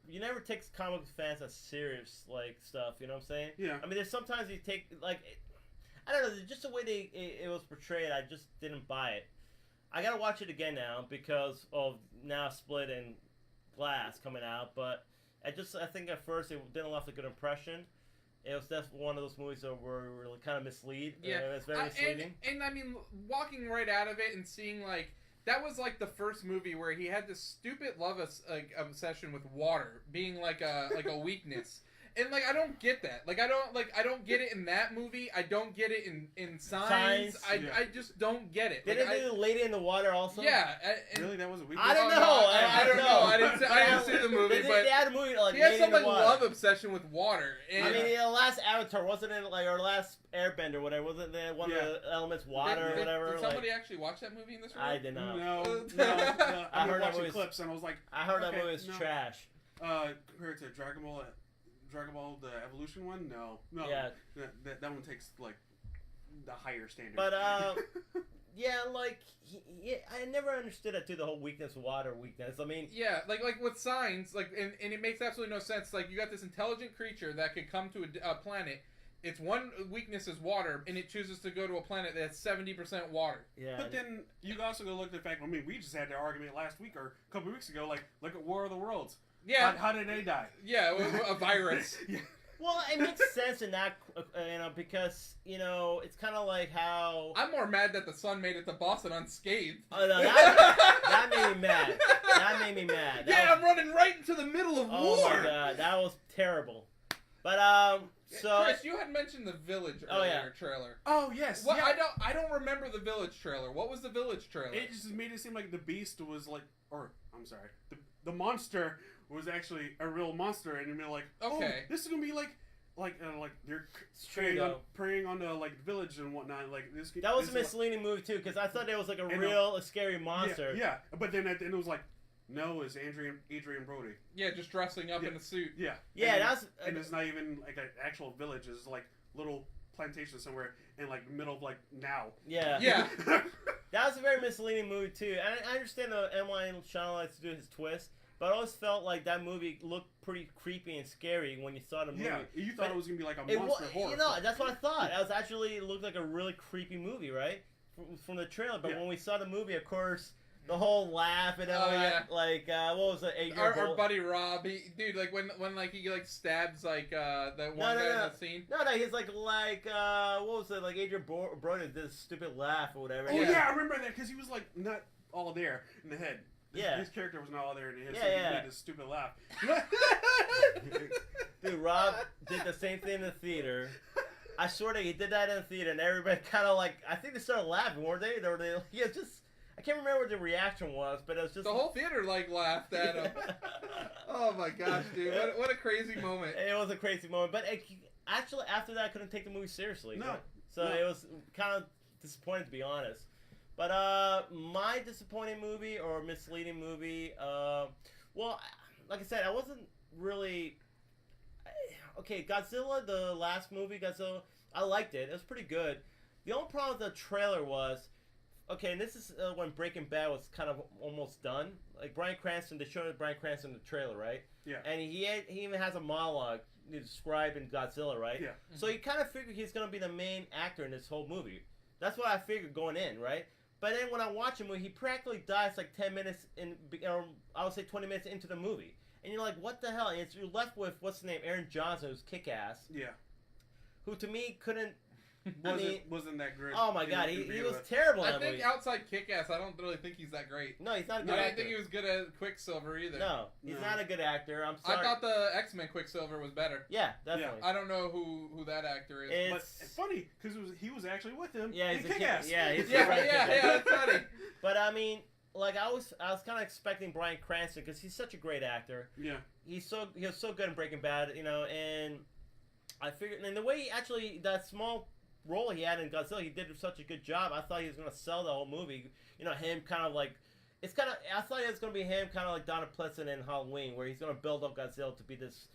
you never take comic fans as serious like stuff, you know what I'm saying? Yeah. I mean, there's sometimes you take like, I don't know, just the way it was portrayed, I just didn't buy it. I gotta watch it again now because of now Split and Glass coming out, but I think at first it didn't left a good impression. It was definitely one of those movies that were really kind of mislead. Yeah, it's very misleading. And I mean, walking right out of it and seeing like that was like the first movie where he had this stupid love obsession with water being like a weakness. And like I don't get that. Like I don't get it in that movie. I don't get it in Signs. I just don't get it. Did it do the Lady in the Water also? Yeah. Really, that was a weakness. I don't know. I don't know. I didn't see the movie, but they had a movie like he has Lady some in the like Water. love obsession with water. And I mean, the last Avatar wasn't it like or last Airbender, whatever? Wasn't there one of the elements water or whatever? Did somebody actually watch that movie in this room? I did not. No. I heard watching clips and I was like, I heard that movie was trash. Compared to Dragon Ball, the Evolution one, no. Yeah. That one takes like the higher standard. But yeah, like I never understood it too. The whole water weakness. I mean, yeah, like with Signs, like and it makes absolutely no sense. Like you got this intelligent creature that could come to a planet. Its one weakness is water, and it chooses to go to a planet that's 70% water. Yeah. But then you also go look at the fact. I mean, we just had the argument last week or a couple of weeks ago. Like, look at War of the Worlds. Yeah. How did they die? Yeah, a virus. Yeah. Well, it makes sense in that, because, it's kind of like how... I'm more mad that the sun made it to Boston unscathed. Oh, no, that made me mad. That made me mad. I'm running right into the middle of war. Oh, my God. That was terrible. But, so... Chris, you had mentioned the Village earlier trailer. Oh, yes. What, yeah. I don't remember the Village trailer. What was the Village trailer? It just made it seem like the Beast was like... Or, I'm sorry. The monster... was actually a real monster, and you're like, okay, this is gonna be like they're preying on the like village and whatnot. Like this. That was a misleading movie too, because I thought it was like a scary monster. Yeah, but then at the end it was like, no, it's Adrian Brody. Yeah, just dressing up in a suit. Yeah, and it's not even like an actual village. It's like little plantation somewhere in like the middle of like now. Yeah. That was a very misleading movie too. And I understand the M. Night Shyamalan likes to do his twist. But I always felt like that movie looked pretty creepy and scary when you saw the movie. Yeah, you thought it was going to be like a monster horror. That's what I thought. It looked like a really creepy movie, right? From the trailer. But when we saw the movie, of course, the whole laugh and all that. Like, what was it? Our buddy Rob, like when he like stabs like that one guy in the scene. No, he's like what was it? Like Adrian Brody did this stupid laugh or whatever. Oh yeah, I remember that because he was like not all there in the head. Yeah. His character was not all there in his head, so he made this stupid laugh. Dude, Rob did the same thing in the theater. I swear to you, he did that in the theater, and everybody kind of like, I think they started laughing, weren't they? I can't remember what the reaction was, but it was just... The whole theater, like, laughed at him. Oh my gosh, dude. What a crazy moment. It was a crazy moment, but actually, after that, I couldn't take the movie seriously. No. So it was kind of disappointing, to be honest. But my disappointing movie or misleading movie, well, like I said, I wasn't really... Okay, Godzilla, the last movie, Godzilla, I liked it. It was pretty good. The only problem with the trailer was... Okay, and this is when Breaking Bad was kind of almost done. Like, Bryan Cranston, they showed Bryan Cranston in the trailer, right? Yeah. And he even has a monologue describing Godzilla, right? Yeah. So you kind of figured he's going to be the main actor in this whole movie. That's what I figured going in, right? But then when I watch him, he practically dies like 10 minutes or I would say 20 minutes into the movie. And you're like, what the hell? And you're left with, what's his name? Aaron Johnson, who's kick-ass. Yeah. Who to me couldn't... wasn't that great. Oh my god, he was terrible in that movie. I think outside Kick-Ass, I don't really think he's that great. No, he's not a good actor. I actor. didn't think he was good at Quicksilver either. No, he's not a good actor. I'm sorry. I thought the X-Men Quicksilver was better. Yeah, definitely. I don't know who that actor is. But it's funny, because he was actually with him. Yeah, he's a Kick-Ass. He's that's funny. But I mean, like I was kind of expecting Bryan Cranston because he's such a great actor. Yeah. He was so good in Breaking Bad, and I figured, and the way he actually, that small role he had in Godzilla, he did such a good job. I thought he was going to sell the whole movie. Him kind of like it's kind of. I thought it was gonna be him, kind of like Donald Pleasant in Halloween, where he's gonna build up Godzilla to be this,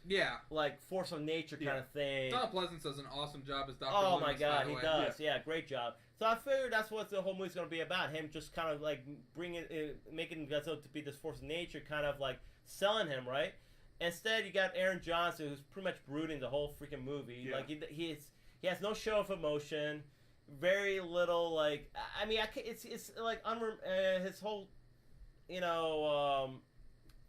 like force of nature kind of thing. Donald Pleasant does an awesome job as Dr. Oh Loomis, my God, he does. Yeah. Great job. So I figured that's what the whole movie's gonna be about. Him just kind of like making Godzilla to be this force of nature, kind of like selling him, right? Instead, you got Aaron Johnson, who's pretty much brooding the whole freaking movie. Yeah. Like he has no show of emotion, very little like. I mean, it's like his whole,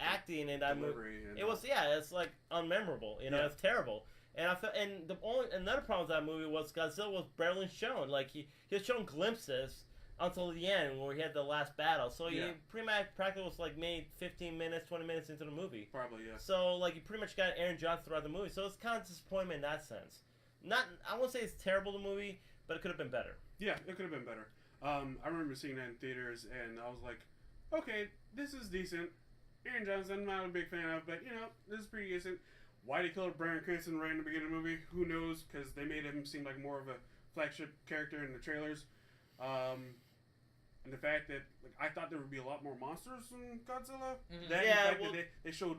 acting in that movie. It was it's like unmemorable. It's terrible. And I felt, and another problem with that movie was Godzilla was barely shown. Like he was shown glimpses until the end where he had the last battle. So he pretty much practically was like made 15 minutes, 20 minutes into the movie. Probably, yeah. So like you pretty much got Aaron Johnson throughout the movie. So it's kind of disappointment in that sense. I won't say it's terrible, the movie, but it could have been better. Yeah, it could have been better. I remember seeing that in theaters, and I was like, okay, this is decent. Aaron Johnson, I'm not a big fan of, but this is pretty decent. Why they killed Bryan Cranston right in the beginning of the movie? Who knows? Because they made him seem like more of a flagship character in the trailers. And the fact that I thought there would be a lot more monsters in Godzilla. Mm-hmm. That they showed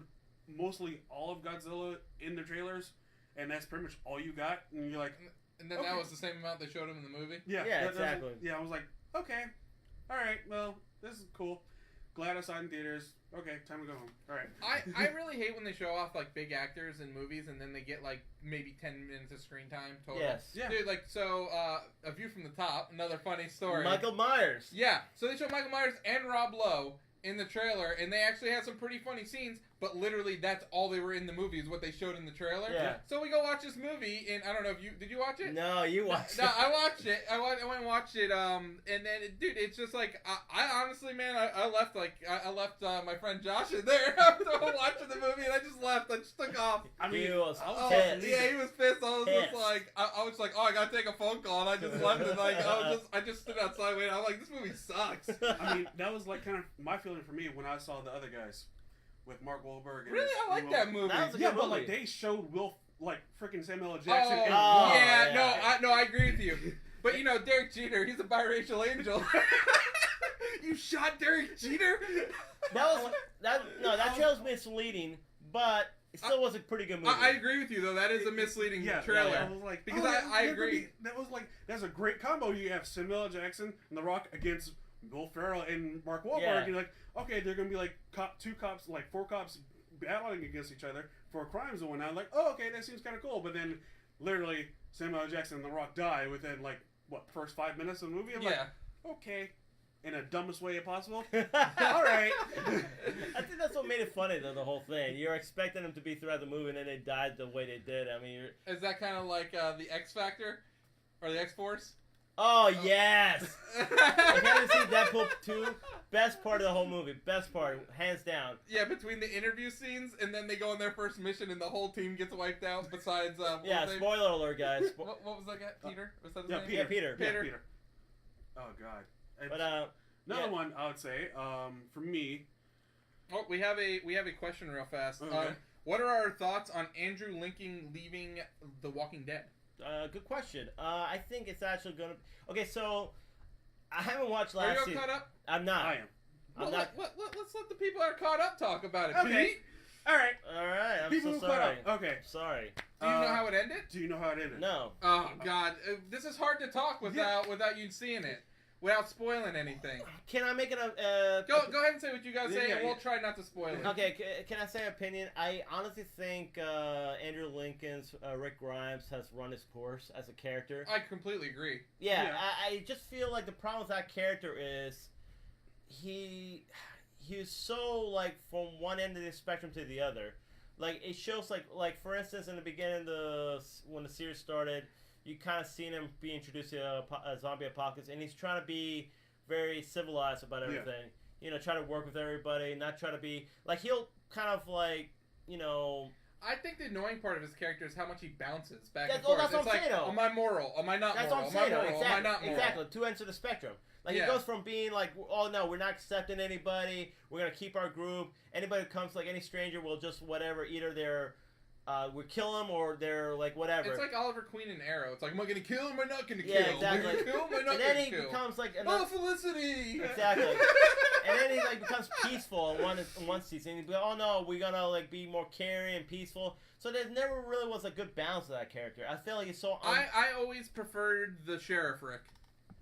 mostly all of Godzilla in the trailers, and that's pretty much all you got. And you're like, and then that was the same amount they showed him in the movie. Yeah, exactly. I was like, okay, all right, well, this is cool. Glad I saw it in theaters. Okay, time to go home. All right. I really hate when they show off like big actors in movies and then they get like maybe 10 minutes of screen time total. Yes. Yeah. Dude, like A View from the Top, another funny story. Michael Myers. Yeah. So they show Michael Myers and Rob Lowe in the trailer, and they actually had some pretty funny scenes, but literally that's all they were in the movie is what they showed in the trailer. Yeah. So we go watch this movie, and I don't know if did you watch it? No, you watched it. No, I watched it. I went and watched it, and then, dude, it's just like, I honestly, man, I left my friend Josh in there after watching the movie, and I just left. I just took off. I mean, he was pissed. Yeah, he was pissed. I was just like, I was like, oh, I gotta take a phone call, and I just left it. Like, I just stood outside waiting. I'm like, this movie sucks. I mean, that was like kind of my feeling for me when I saw the other guys with Mark Wahlberg. And really, I like that movie. That was a good movie. But like they showed freaking Samuel L. Jackson. I agree with you. But Derek Jeter, he's a biracial angel. You shot Derek Jeter? That trailer's misleading, but it still was a pretty good movie. I agree with you though. That is a misleading trailer. Yeah. I was like, because I agree. That's a great combo. You have Samuel L. Jackson and The Rock against Will Ferrell and Mark Wahlberg. Yeah. You're like, okay, they're gonna be like four cops battling against each other for crimes and whatnot. Like, oh, okay, that seems kind of cool. But then, literally, Samuel L. Jackson and The Rock die within first 5 minutes of the movie. I'm like, okay, in the dumbest way possible. All right. I think that's what made it funny though. The whole thing. You're expecting them to be throughout the movie, and then they died the way they did. I mean, is that kind of like the X Factor or the X Force? Oh, yes! If you haven't seen Deadpool 2, best part of the whole movie. Best part, hands down. Yeah, between the interview scenes and then they go on their first mission and the whole team gets wiped out besides... spoiler alert, guys. What was that guy? Peter? Was that his name? Yeah, Peter. Peter. Oh, God. Another one, I would say, for me... Oh, we have a question real fast. Okay. What are our thoughts on Andrew Lincoln leaving The Walking Dead? Good question. I think it's actually going to... Okay, so I haven't watched last season. Are you caught up? I'm not. I am. Let's let the people that are caught up talk about it. Okay. Pete? All right. I'm people so who sorry. caught up. Okay. Sorry. Do you know how it ended? Do you know how it ended? No. Oh, God. This is hard to talk without you seeing it. Without spoiling anything. Can I make it Go ahead and say what you guys say, and we'll try not to spoil it. Okay, can I say an opinion? I honestly think Andrew Lincoln's Rick Grimes has run his course as a character. I completely agree. Yeah. I just feel like the problem with that character is he's so, from one end of the spectrum to the other. It shows, like for instance, in the beginning when the series started, you kind of seen him be introduced to a zombie apocalypse, and he's trying to be very civilized about everything. Yeah. Try to work with everybody, not try to be... he'll kind of, I think the annoying part of his character is how much he bounces back and forth. That's what I'm saying, though. Am I moral? Am I not moral? That's what I'm saying, though. Am I not moral? Exactly. Two ends of the spectrum. He goes from being oh, no, we're not accepting anybody. We're going to keep our group. Anybody who comes, any stranger, will just whatever. Either they're... we kill them or they're whatever. It's like Oliver Queen and Arrow. It's like, am I going to kill him or not going to kill? Yeah, exactly. Am I going to kill him or not going to kill? And then he becomes oh, Felicity! Exactly. And then he like becomes peaceful in one season. He'd be like, oh no, we're gonna like be more caring and peaceful. So there never really was a good balance of that character. I feel like he's so. I always preferred the Sheriff Rick.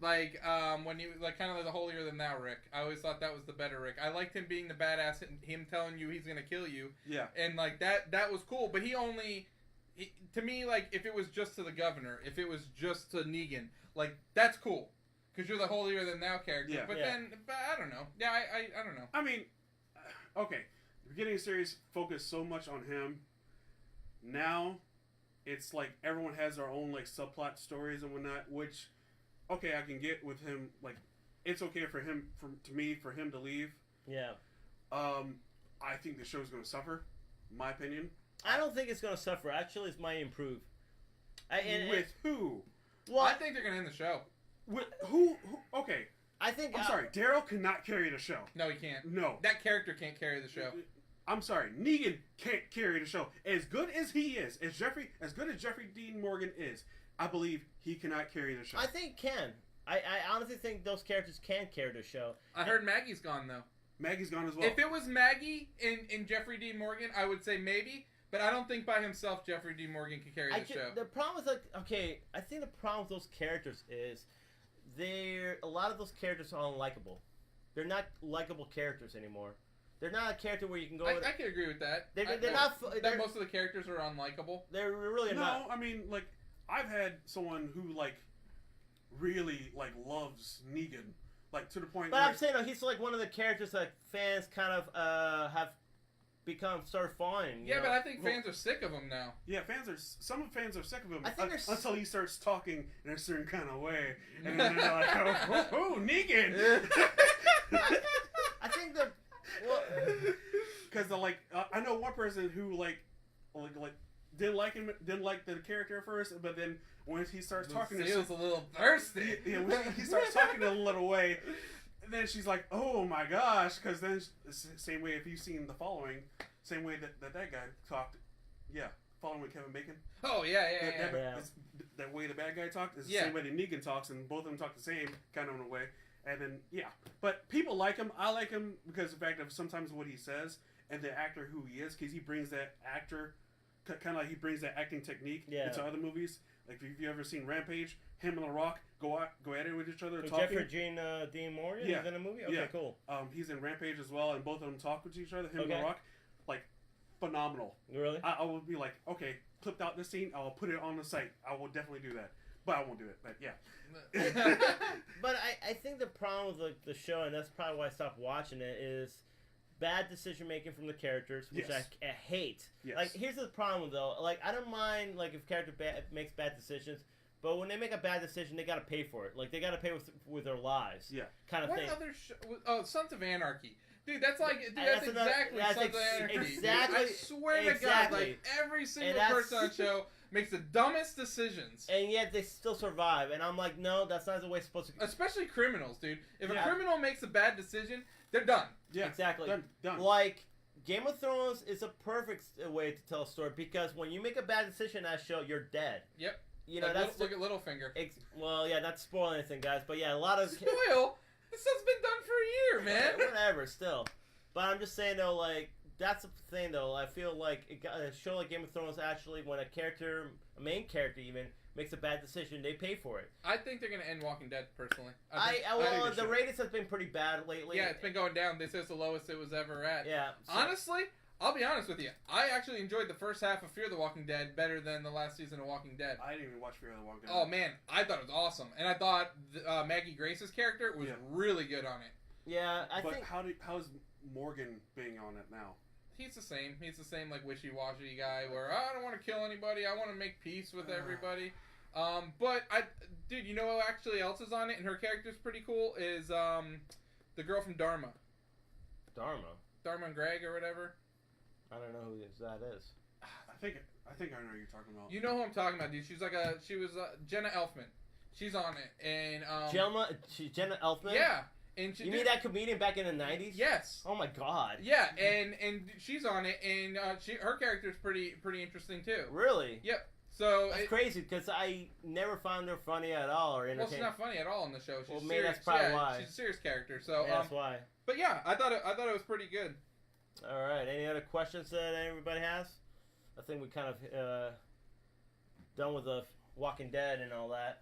Like, when he was, like, kind of like the holier than thou Rick. I always thought that was the better Rick. I liked him being the badass and him telling you he's gonna kill you. Yeah. And, like, that was cool. But to me, like, if it was just to the governor, if it was just to Negan, like, that's cool. Because you're the holier than thou character. Yeah. But I don't know. Yeah, I don't know. I mean, okay. The beginning of the series focused so much on him. Now, it's like everyone has their own, like, subplot stories and whatnot, which... Okay, I can get with him. Like, it's okay for him to leave. Yeah. I think the show's going to suffer. My opinion. I don't think it's going to suffer. Actually, it might improve. With who? Well, I think they're going to end the show. With who? Okay. I think. I'm sorry. Daryl cannot carry the show. No, he can't. No. That character can't carry the show. I'm sorry. Negan can't carry the show. As good as he is, as good as Jeffrey Dean Morgan is, I believe he cannot carry the show. I think he can. I honestly think those characters can carry the show. I heard Maggie's gone, though. Maggie's gone as well. If it was Maggie in Jeffrey Dean Morgan, I would say maybe. But I don't think by himself Jeffrey Dean Morgan can carry the show. The problem is, like, okay, I think the problem with those characters is a lot of those characters are unlikable. They're not likable characters anymore. They're not a character where you can go... I can agree with that. They're not... most of the characters are unlikable. They're really not. No, I mean, like... I've had someone who, like, really, like, loves Negan. Like, to the point But I'm saying, no, he's, like, one of the characters that fans kind of, have started following. Yeah, but I think fans are sick of him now. Yeah, some fans are sick of him. I think until he starts talking in a certain kind of way. And then they're like, oh, Negan! I think that... Well... Because, like, I know one person who, like... Didn't like the character at first, but then when he starts talking, he was a little thirsty. Yeah, when he starts talking a little way, then she's like, "Oh my gosh!" Because then, same way if you've seen The Following, same way that guy talked, Following with Kevin Bacon. Oh yeah. That way the bad guy talked is the same way that Negan talks, and both of them talk the same kind of in a way. And then but people like him. I like him because of the fact of sometimes what he says and the actor who he is, because he brings that actor. Kind of like he brings that acting technique into other movies. Like if you've ever seen Rampage, him and The Rock go at it with each other. Jeffrey Dean Morgan is in a movie? Okay, cool. He's in Rampage as well, and both of them talk with each other, him and The Rock. Like, phenomenal. Really? I will be like, okay, clipped out this scene, I'll put it on the site. I will definitely do that. But I won't do it, but yeah. But I think the problem with the show, and that's probably why I stopped watching it, is... bad decision making from the characters, which I hate. Yes. Like, here's the problem though. Like, I don't mind like if a character makes bad decisions, but when they make a bad decision, they gotta pay for it. Like, they gotta pay with their lives. Yeah. Kind of what thing. Other Sons of Anarchy. Dude, that's exactly Sons of Anarchy. Exactly. Dude. I swear to God, like every single person on the show makes the dumbest decisions, and yet they still survive. And I'm like, no, that's not the way it's supposed to. Especially criminals, dude. If a criminal makes a bad decision, they're done. Yeah, exactly. Done. Like, Game of Thrones is a perfect way to tell a story because when you make a bad decision in that show, you're dead. Yep. You know, like, look at Littlefinger. Well, yeah, not spoiling anything, guys, but yeah, a lot of spoil. This has been done for a year, man. Whatever, still. But I'm just saying though, like that's the thing though. I feel like a show like Game of Thrones actually, when a main character even makes a bad decision, they pay for it. I think they're gonna end Walking Dead personally. Well, the ratings have been pretty bad lately. Yeah, it's been going down. This is the lowest it was ever at. Yeah. So. Honestly, I'll be honest with you. I actually enjoyed the first half of Fear the Walking Dead better than the last season of Walking Dead. I didn't even watch Fear the Walking Dead. Oh man, I thought it was awesome, and I thought Maggie Grace's character was really good on it. Yeah, I think. But how's Morgan being on it now? He's the same. He's the same like wishy-washy guy where I don't want to kill anybody. I want to make peace with everybody. But dude, you know who actually else is on it, and her character's pretty cool. Is the girl from Dharma. Dharma and Greg or whatever. I don't know who that is. I think I know who you're talking about. You know who I'm talking about, dude. She was Jenna Elfman. She's on it, and Jenna Elfman. Yeah. And you mean that comedian back in the 90s? Yes. Oh my God. Yeah, and she's on it, and her character's pretty interesting too. Really? Yep. So that's crazy because I never found her funny at all or entertaining. Well, she's not funny at all in the show. She's maybe that's probably why. She's a serious character. So that's why. But yeah, I thought it was pretty good. All right. Any other questions that anybody has? I think we kind of done with the Walking Dead and all that.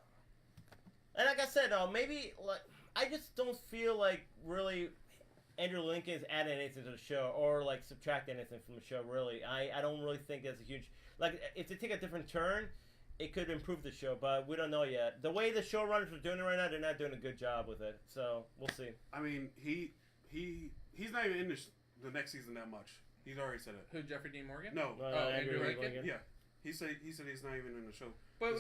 And like I said, maybe like I just don't feel like really Andrew Lincoln's adding anything to the show or like subtract anything from the show. Really, I don't really think that's a huge like if they take a different turn, it could improve the show, but we don't know yet. The way the showrunners are doing it right now, they're not doing a good job with it. So we'll see. I mean, he's not even in the next season that much. He's already said it. Who, Jeffrey Dean Morgan? No, Andrew Lincoln. Yeah, he said he's not even in the show. But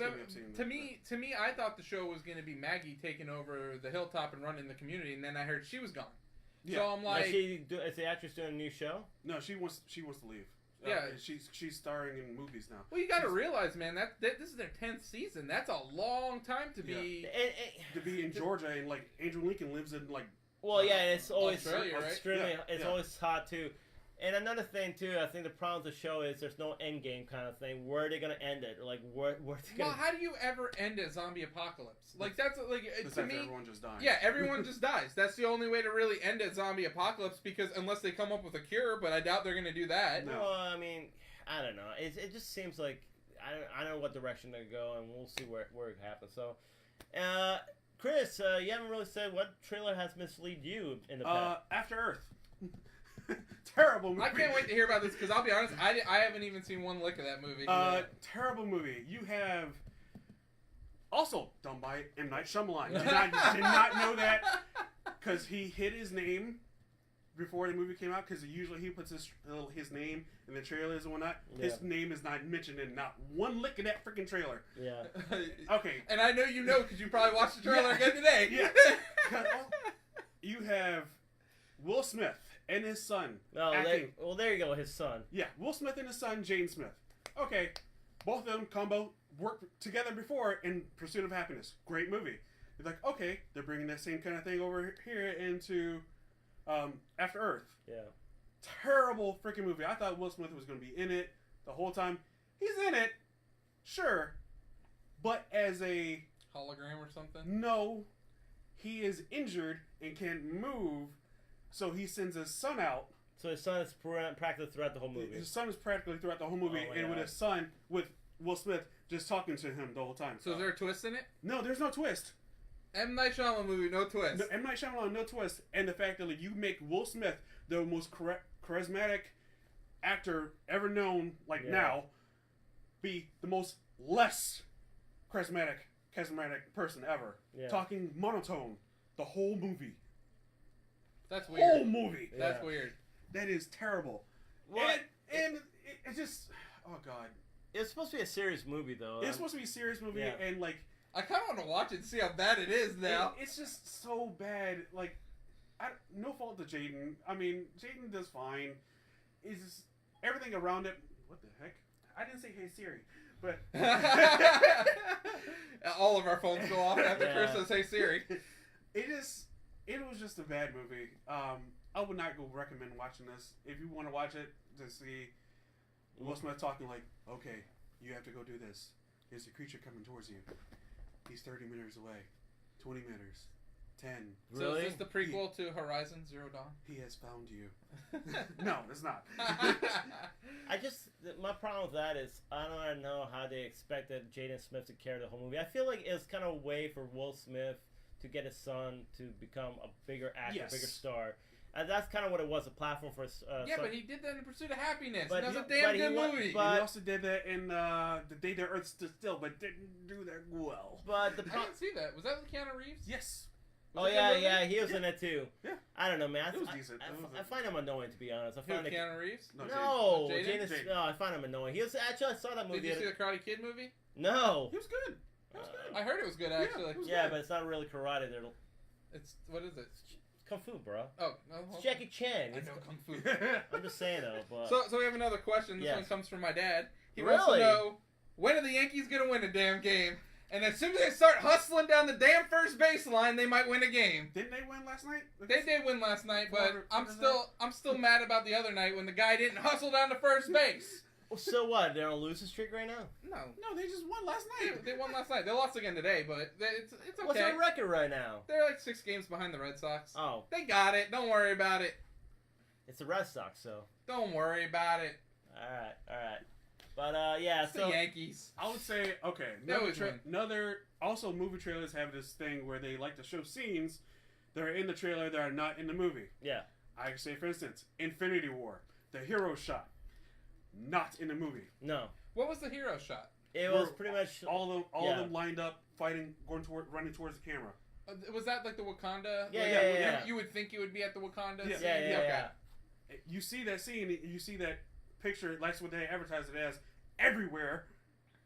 to me, I thought the show was going to be Maggie taking over the hilltop and running the community, and then I heard she was gone. Yeah. So I'm like, is the actress doing a new show? No, she wants to leave. Yeah, she's starring in movies now. Well, you got to realize, man, that this is their 10th season. That's a long time to be to be in Georgia, and like Andrew Lincoln lives in like. Well, yeah, it's always Australia, right? extremely. It's always hot too. And another thing too, I think the problem with the show is there's no end game kind of thing. Where are they gonna end it? Like where? Well, how do you ever end a zombie apocalypse? Like that's like to me. Everyone just dies. Yeah, everyone just dies. That's the only way to really end a zombie apocalypse because unless they come up with a cure, but I doubt they're gonna do that. No. Well, I mean, I don't know. It just seems like I don't know what direction they go, and we'll see where it happens. So, Chris, you haven't really said what trailer has misled you in the past. After Earth. Terrible movie. I can't wait to hear about this because I'll be honest, I haven't even seen one lick of that movie. Terrible movie. You have also done by M. Night Shyamalan. Did not know that because he hid his name before the movie came out because usually he puts his name in the trailers and whatnot. Yeah. His name is not mentioned in not one lick of that freaking trailer. Yeah. Okay. And I know you know because you probably watched the trailer again today. Yeah. You have Will Smith and his son. There you go, his son. Yeah, Will Smith and his son, Jaden Smith. Okay, both of them combo worked together before in Pursuit of Happiness. Great movie. It's like, okay, they're bringing that same kind of thing over here into After Earth. Yeah. Terrible freaking movie. I thought Will Smith was going to be in it the whole time. He's in it, sure, but as a hologram or something. No, he is injured and can't move. So he sends his son out. So his son is practically throughout the whole movie. His son is practically throughout the whole movie, and with his son, with Will Smith, just talking to him the whole time. So is there a twist in it? No, there's no twist. M. Night Shyamalan movie, no twist. No, M. Night Shyamalan, no twist. And the fact that you make Will Smith the most charismatic actor ever known, now, be the most less charismatic person ever. Yeah. Talking monotone the whole movie. That's weird. Whole movie. Yeah. That's weird. That is terrible. What? And it just, oh god. It's supposed to be a serious movie though. It's supposed to be a serious movie, and like I kind of want to watch it and see how bad it is now. It's just so bad. Like, no fault to Jaden. I mean, Jaden does fine. It's just everything around it. What the heck? I didn't say hey Siri, but all of our phones go off after Chris says hey Siri. It was just a bad movie. I would not go recommend watching this. If you want to watch it to see Will Smith talking like, okay, you have to go do this. There's a creature coming towards you. He's 30 meters away. 20 meters. 10. So really? Is this the prequel to Horizon Zero Dawn? He has found you. No, it's not. My problem with that is I don't know how they expected Jaden Smith to carry the whole movie. I feel like it was kind of a way for Will Smith to get his son to become a bigger actor, bigger star. And that's kind of what it was, a platform for his son. But he did that in Pursuit of Happiness. That's a damn good movie. But he also did that in The Day the Earth Stood Still, but didn't do that well. But I didn't see that. Was that with Keanu Reeves? Yes. He was in it too. Yeah. I don't know, man. It was decent. I find him annoying, to be honest. Keanu Reeves? No, Jaden. No, I find him annoying. Actually, I saw that movie. Did you see the Karate Kid movie? No. He was good. I heard it was good, actually. Yeah, but it's not really karate. What is it? Kung Fu, bro. Oh, no. It's Jackie Chan. I know Kung Fu. I'm just saying, though. But... So we have another question. This one comes from my dad. He really? wants to know, when are the Yankees going to win a damn game? And as soon as they start hustling down the damn first baseline, they might win a game. Didn't they win last night? They did win last night, but I'm still mad about the other night when the guy didn't hustle down to first base. Well, so what? They're on a losing streak right now? No, they just won last night. They won last night. They lost again today, but it's okay. What's their record right now? They're like 6 games behind the Red Sox. Oh. They got it. Don't worry about it. It's the Red Sox, so. Don't worry about it. All right. But, yeah, it's so. the Yankees. I would say, okay. Also, movie trailers have this thing where they like to show scenes that are in the trailer that are not in the movie. Yeah. I can say, for instance, Infinity War, the hero shot, not in the movie. No. What was the hero shot? It was pretty much all of them lined up, fighting, running towards the camera. Was that like the Wakanda? Yeah. You would think it would be at the Wakanda. Yeah. Scene? Yeah. You see that scene, you see that picture. That's what they advertised it as everywhere,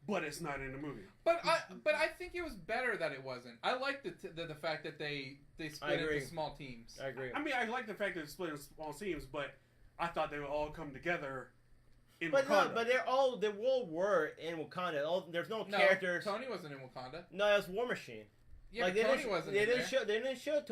but it's not in the movie. But I think it was better that it wasn't. I like the fact that they split into small teams. I agree. I mean, I like the fact that it's split into small teams, but I thought they would all come together in Wakanda. Wakanda. No, but they all were in Wakanda. There's no characters. Tony wasn't in Wakanda. No, it was War Machine. Yeah, like, Tony wasn't. They didn't show. They didn't show.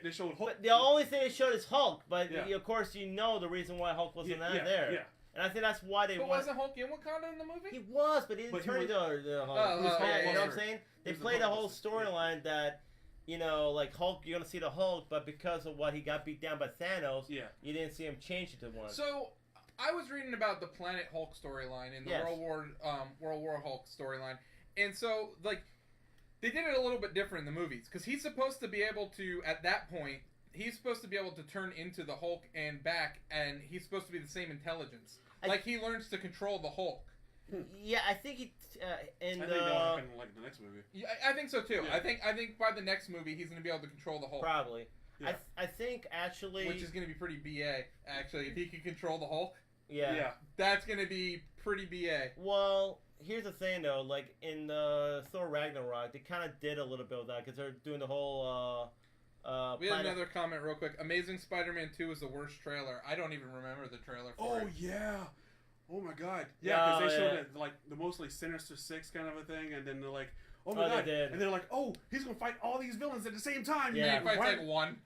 They showed Hulk. But the only thing they showed is Hulk. But yeah. Of course, you know the reason why Hulk wasn't there. Yeah. And I think that's why they. But wasn't Hulk in Wakanda in the movie? He was, but he didn't turn into the Hulk. You know what I'm saying? They played a whole storyline that, like Hulk, you're gonna see the Hulk, but because of what he got beat down by Thanos, you didn't see him change it to one. So I was reading about the Planet Hulk storyline and the World War Hulk storyline, and so like they did it a little bit different in the movies because he's supposed to be able to at that point. He's supposed to be able to turn into the Hulk and back, and he's supposed to be the same intelligence. Like he learns to control the Hulk. Yeah, I think he. I think that'll happen like the next movie. Yeah, I think so too. Yeah. I think by the next movie he's going to be able to control the Hulk. Probably. Yeah. I think actually. Which is going to be pretty BA. Actually, if he can control the Hulk. Yeah. That's going to be pretty BA. Well, here's the thing though. Like in Thor Ragnarok, they kind of did a little bit of that because they're doing the whole. We had another comment real quick. Amazing Spider-Man 2 is the worst trailer. I don't even remember the trailer for it. Yeah. Oh my god. Yeah, because they showed it like the mostly Sinister Six kind of a thing, and then they're like, oh my god. And they're like, oh, he's gonna fight all these villains at the same time. Yeah, he fights like one.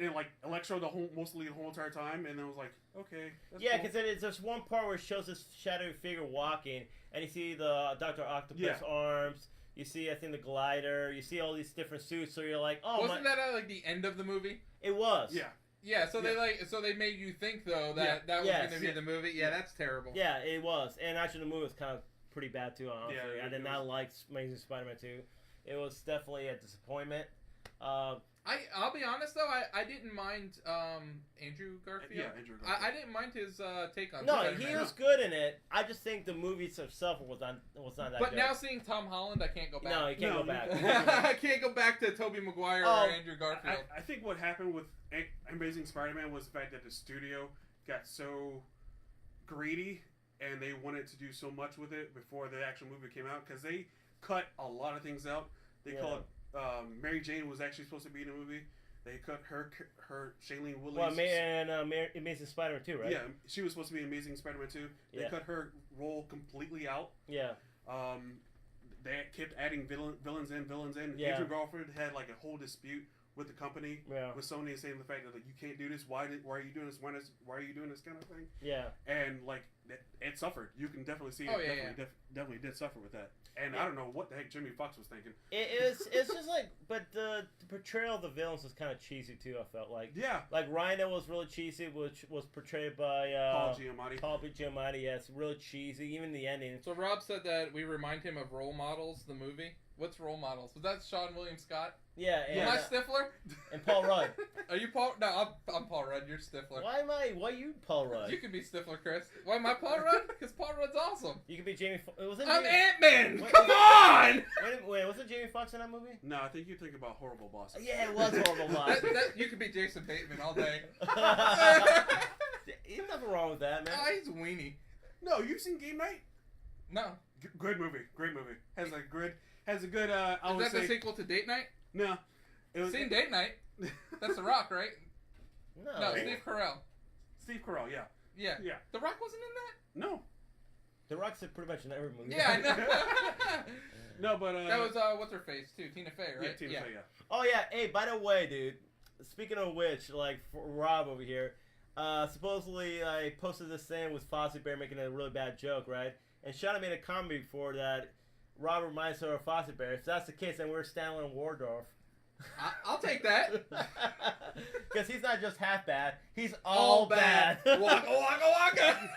And like Electro mostly the whole entire time, and then I was like, okay. Yeah, because there's one part where it shows this shadowy figure walking, and you see the Dr. Octopus arms. You see, I think, the glider. You see all these different suits. So you're like, oh, wasn't that at like the end of the movie? It was. Yeah. Yeah. So they made you think though that that was going to be the movie. Yeah, that's terrible. Yeah, it was. And actually, the movie was kind of pretty bad too. Honestly, I did not like Amazing Spider-Man 2. It was definitely a disappointment. I'll be honest though, I didn't mind Andrew Garfield. Yeah, Andrew Garfield. I didn't mind his take on. No, Spider-Man. he was good in it. I just think the movie itself was not that But good. now seeing Tom Holland, I can't go back. No, you can't go back. I can't go back to Tobey Maguire or Andrew Garfield. I think what happened with Amazing Spider-Man was the fact that the studio got so greedy and they wanted to do so much with it before the actual movie came out because they cut a lot of things out. They called Mary Jane was actually supposed to be in the movie. They cut her Shailene Woodley. Well, and Amazing Spider-Man 2, right? Yeah, she was supposed to be Amazing Spider-Man 2. They cut her role completely out. Yeah. They kept adding villains in. Yeah. Andrew Garfield had like a whole dispute with the company, with Sony, saying the fact that like, you can't do this. Why are you doing this? Why are you doing this kind of thing? Yeah. And like it suffered. You can definitely see it. Definitely did suffer with that. And I don't know what the heck Jimmy Fox was thinking. It's just like, but the portrayal of the villains was kind of cheesy too. I felt like. Yeah. Like Rhino was really cheesy, which was portrayed by Paul Giamatti. Paul Giamatti, yes, really cheesy. Even the ending. So Rob said that we remind him of Role Models, the movie. What's Role Models? Was that Sean William Scott? Yeah. Am I Stifler? And Paul Rudd. Are you Paul? No, I'm Paul Rudd. You're Stifler. Why you Paul Rudd? You can be Stifler, Chris. Why am I Paul Rudd? Because Paul Rudd's awesome. You can be Jamie. I'm Ant-Man. Come on. Wait, wasn't Jamie Foxx in that movie? No, I think you think about Horrible Bosses. Yeah, it was Horrible Bosses. You could be Jason Bateman all day. There's nothing wrong with that, man. Oh, he's a weenie. No, you've seen Game Night? No. Good movie. Great movie. Has a good. Is that the sequel to Date Night? No. Seen Date Night. That's The Rock, right? No, Steve Carell. Steve Carell, yeah. Yeah. The Rock wasn't in that? No. The Rock's in pretty much in every movie. Yeah, I know. No, but that was what's her face too, Tina Fey, right? Yeah, Tina Fey, yeah. Oh yeah. Hey, by the way, dude. Speaking of which, like for Rob over here, supposedly I posted this thing with Fozzie Bear making a really bad joke, right? And Shauna made a comment before that Robert reminds her of Fozzie Bear. If that's the case, then we're Stanley and Waldorf. I'll take that. Because he's not just half bad, he's all bad. Waka waka waka.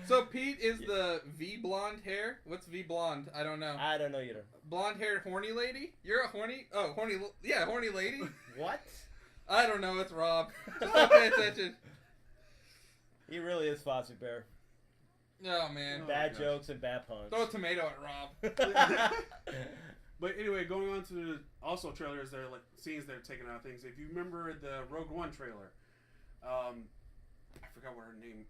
So Pete is the V blonde hair. What's V blonde? I don't know. I don't know either. Blonde haired horny lady? You're a horny? Oh, horny. Yeah, horny lady. What? I don't know. It's Rob. Just don't pay attention. He really is Fozzie Bear. Oh man. Bad jokes and bad puns. Throw a tomato at Rob. But anyway, going on to also trailers that are like scenes that are taken out of things. If you remember the Rogue One trailer, I forgot what her name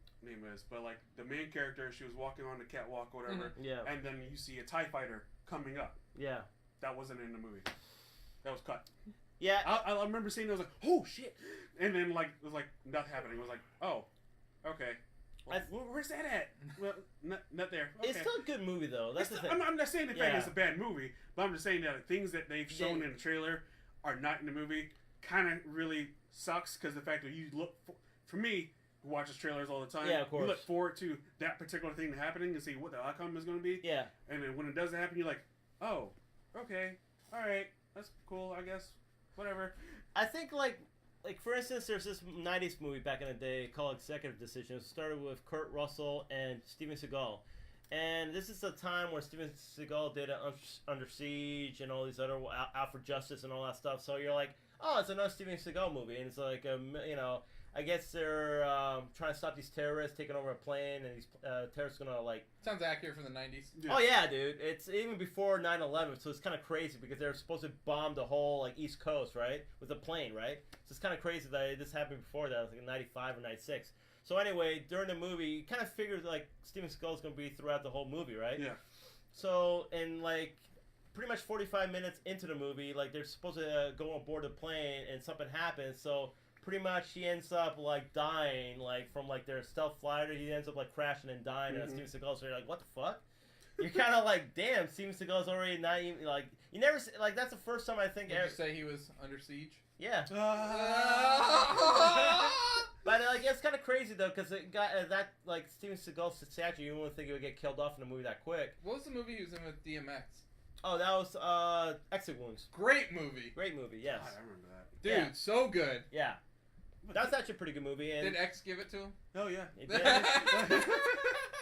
is, but like the main character, she was walking on the catwalk or whatever, Yeah. and then you see a TIE fighter coming up. Yeah. That wasn't in the movie. That was cut. Yeah. I remember seeing it, I was like, oh shit, and then like it was like nothing happening. It was like, oh, okay. Where's that at? Well, not there. Okay. It's still a good movie though. That's the thing. I'm not saying the fact it's a bad movie, but I'm just saying that things that they've shown in the trailer are not in the movie kind of really sucks because the fact that you look for me who watches trailers all the time, of course. you look forward to that particular thing happening and see what the outcome is going to be. Yeah. And then when it doesn't happen, you're like, oh, okay, all right, that's cool, I guess, whatever. I think like for instance, there's this 90s movie back in the day called Executive Decision. It started with Kurt Russell and Steven Seagal. And this is the time where Steven Seagal did Under Siege and all these other Out for Justice and all that stuff. So you're like, oh, it's another Steven Seagal movie. And it's like, I guess they're trying to stop these terrorists taking over a plane, and these terrorists are gonna like. Sounds accurate from the 90s. Yeah. Oh yeah, dude! It's even before 9/11, so it's kind of crazy because they're supposed to bomb the whole like East Coast, right, with a plane, right? So it's kind of crazy that this happened before that, like in '95 or '96. So anyway, during the movie, you kind of figured like Steven Seagal's gonna be throughout the whole movie, right? Yeah. So in like pretty much 45 minutes into the movie, like they're supposed to go on board the plane, and something happens, so. Pretty much, he ends up like dying, like from like their stealth fighter. He ends up like crashing and dying. And Steven Seagal, so you're like, what the fuck? You're kind of like, damn, Steven Seagal's already not even like you never like that's the first time I think. Did you say he was under siege? Yeah. But like it's kind of crazy though, because it got that like Steven Seagal's statue. You wouldn't think he would get killed off in the movie that quick. What was the movie he was in with DMX? Oh, that was Exit Wounds. Great movie. Great movie. Yes. God, I remember that. Dude, so good. Yeah. That's actually a pretty good movie. And did X give it to him? Oh, yeah. It did.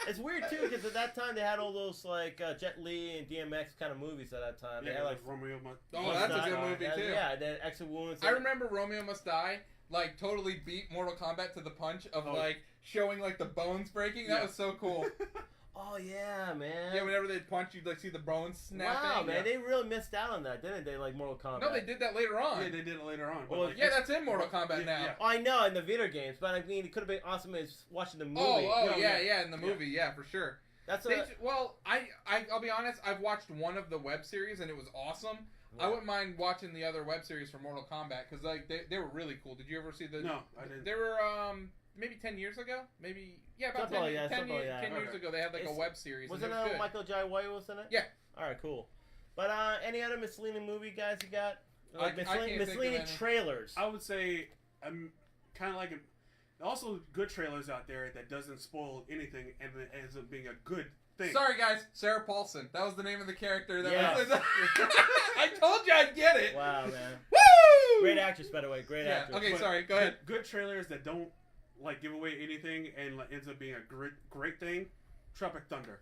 It's weird, too, because at that time they had all those, like, Jet Li and DMX kind of movies at that time. Yeah, they had, like, Romeo Oh, that's a good movie, too. Yeah, then Exit Wounds. I remember Romeo Must Die, like, totally beat Mortal Kombat to the punch of, like, showing, like, the bones breaking. That was so cool. Oh, yeah, man. Yeah, whenever they'd punch, you'd, like, see the bones snapping. Wow, man, they really missed out on that, didn't they, like Mortal Kombat? No, they did that later on. Yeah, they did it later on. Well, like, yeah, that's in Mortal Kombat now. Yeah. Oh, I know, in the video games, but I mean, it could have been awesome as watching the movie. Yeah, in the movie, yeah, for sure. That's well, I'll be honest, I've watched one of the web series, and it was awesome. Yeah. I wouldn't mind watching the other web series for Mortal Kombat, because, like, they were really cool. Did you ever see the... No, I didn't. They were, maybe 10 years ago? Maybe, yeah, about 10 years ago, they had like a web series. Was it Michael Jai White was in it? Yeah. Alright, cool. But any other misleading movie guys you got? Like misleading trailers. I would say I'm kind of like also good trailers out there that doesn't spoil anything and it ends up being a good thing. Sorry guys, Sarah Paulson. That was the name of the character. That was I told you I'd get it. Wow, man. Woo! Great actress, by the way. Great actress. Okay, sorry. Go ahead. Good trailers that don't like give away anything and like, ends up being a great thing. Tropic Thunder.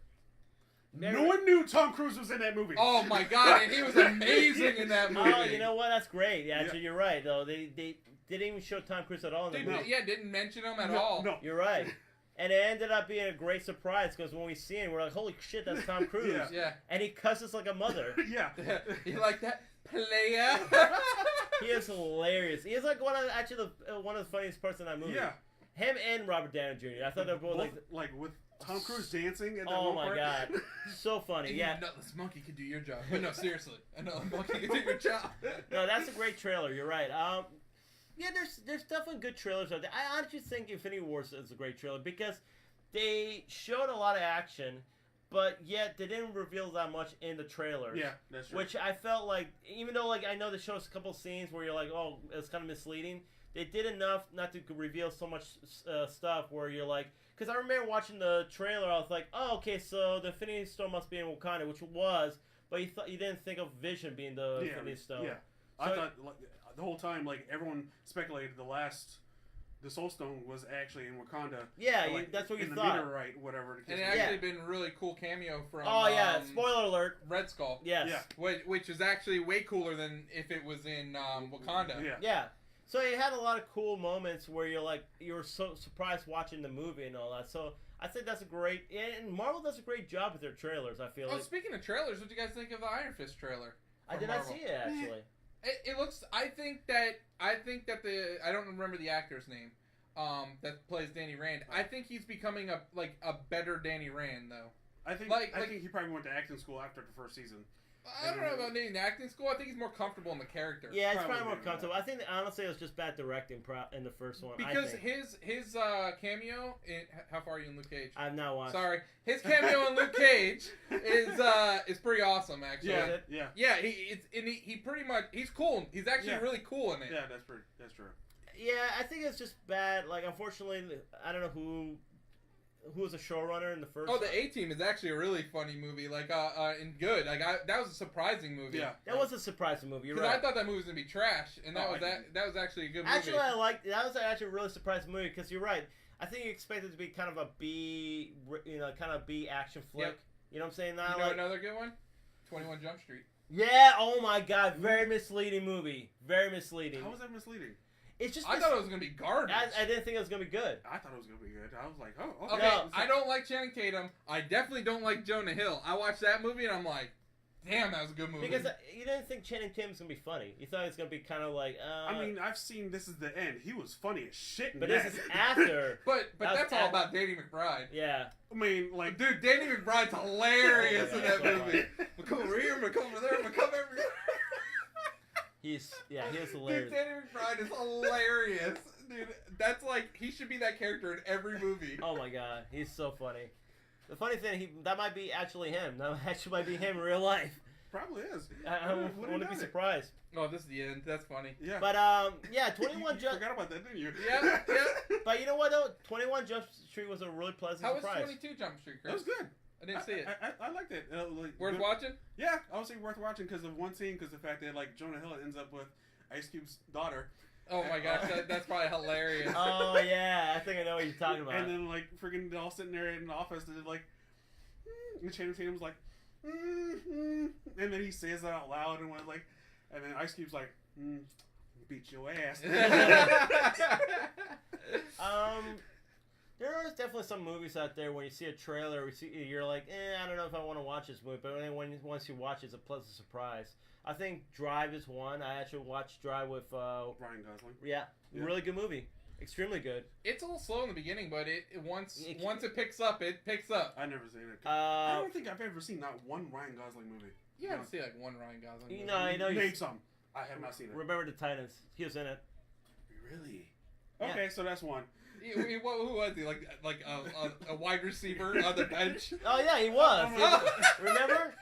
No one knew Tom Cruise was in that movie. Oh my god, and he was amazing in that movie. Oh, you know what? That's great. Yeah, actually, you're right. Though they didn't even show Tom Cruise at all in the movie. Yeah, didn't mention him at all. No, you're right. And it ended up being a great surprise because when we see him, we're like, "Holy shit, that's Tom Cruise!" Yeah. And he cusses like a mother. Yeah. You like that, player? He is hilarious. He is like one of the funniest parts in that movie. Yeah. Him and Robert Downey Jr. I thought they were both like with Tom Cruise dancing at that oh one my god, so funny. And yeah, nutless monkey could do your job. But no, seriously, a nutless monkey could do your job. No, that's a great trailer. You're right. Yeah, there's definitely good trailers out there. I honestly think Infinity Wars is a great trailer because they showed a lot of action, but yet they didn't reveal that much in the trailers. Yeah, that's true. Which I felt like, even though like I know they showed us a couple scenes where you're like, oh, it's kind of misleading. they did enough not to reveal so much stuff where you're like, because I remember watching the trailer, I was like, oh, okay, so the Infinity Stone must be in Wakanda, which it was, but you didn't think of Vision being the Infinity Stone. Yeah, so I thought the whole time, like, everyone speculated the Soul Stone was actually in Wakanda. Yeah, like, that's what you in thought. The meteorite, whatever. And it actually been a really cool cameo from. Oh yeah! Spoiler alert. Red Skull. Yes. Yeah. Which is actually way cooler than if it was in Wakanda. Yeah. Yeah. So it had a lot of cool moments where you were so surprised watching the movie and all that. So I think that's a great. And Marvel does a great job with their trailers. I feel. Oh, speaking of trailers, what do you guys think of the Iron Fist trailer? I did not see it actually. It looks. I think that I don't remember the actor's name. That plays Danny Rand. I think he's becoming a better Danny Rand though. I think he probably went to acting school after the first season. I don't know about needing acting school. I think he's more comfortable in the character. Yeah, it's probably more comfortable. I think honestly it was just bad directing in the first one. Because his cameo in How Far Are You in Luke Cage? I've not watched. Sorry, his cameo in Luke Cage is pretty awesome actually. Yeah. He pretty much he's cool. He's actually really cool in it. Yeah, that's true. Yeah, I think it's just bad. Like, unfortunately, I don't know who was a showrunner in the first. Oh, the A-Team is actually a really funny movie. Like, and good. Like, that was a surprising movie. Yeah, that was a surprising movie. You're right. Because I thought that movie was gonna be trash, and that was actually a good movie. Actually, that was actually a really surprising movie because you're right. I think you expected it to be kind of a B, kind of B action flick. Yep. You know what I'm saying? You know another good one? 21 Jump Street. Yeah. Oh my God. Very misleading movie. Very misleading. How was that misleading? It's just. I thought it was gonna be garbage. I didn't think it was gonna be good. I thought it was gonna be good. I was like, oh, okay. Okay, no, I don't like Channing Tatum. I definitely don't like Jonah Hill. I watched that movie and I'm like, damn, that was a good movie. Because you didn't think Channing Tatum was gonna be funny. You thought it was gonna be kind of like. I mean, I've seen This Is the End. He was funny as shit. But this is after. but that's all about Danny McBride. Yeah. I mean, like, dude, Danny McBride's hilarious in that movie. I'm come over here. I'm gonna come over there. I'm gonna come everywhere. He is hilarious. Dude, Danny McBride is hilarious. Dude, that's like, he should be that character in every movie. Oh my God, he's so funny. The funny thing, that might be actually him. That actually might be him in real life. Probably is. I wouldn't be surprised. Oh, this is the end. That's funny. Yeah. But, yeah, 21 Jump... You forgot about that, didn't you? Yeah. But you know what, though? 21 Jump Street was a really pleasant surprise. How was 22 Jump Street, Chris? That was good. I didn't see it. I liked it. Worth watching? Yeah, I would say worth watching because of one scene, because the fact that, like, Jonah Hill ends up with Ice Cube's daughter. Oh my gosh, that's probably hilarious. Oh yeah, I think I know what you're talking about. And then like freaking they're all sitting there in the office and like, and Channing Tatum's like, and then he says that out loud and went like, and then Ice Cube's like, beat your ass. There are definitely some movies out there when you see a trailer, you're like, I don't know if I want to watch this movie. But once you watch it, it's a pleasant surprise. I think Drive is one. I actually watched Drive with Ryan Gosling. Yeah, really good movie. Extremely good. It's a little slow in the beginning, but once it picks up, it picks up. I've never seen it. I don't think I've ever seen not one Ryan Gosling movie. You haven't seen like one Ryan Gosling movie. No, I know. Name some. I have not seen it. Remember the Titans. He was in it. Really? Yeah. Okay, so that's one. Who was he? Like a wide receiver on the bench? Oh yeah, he was. Remember?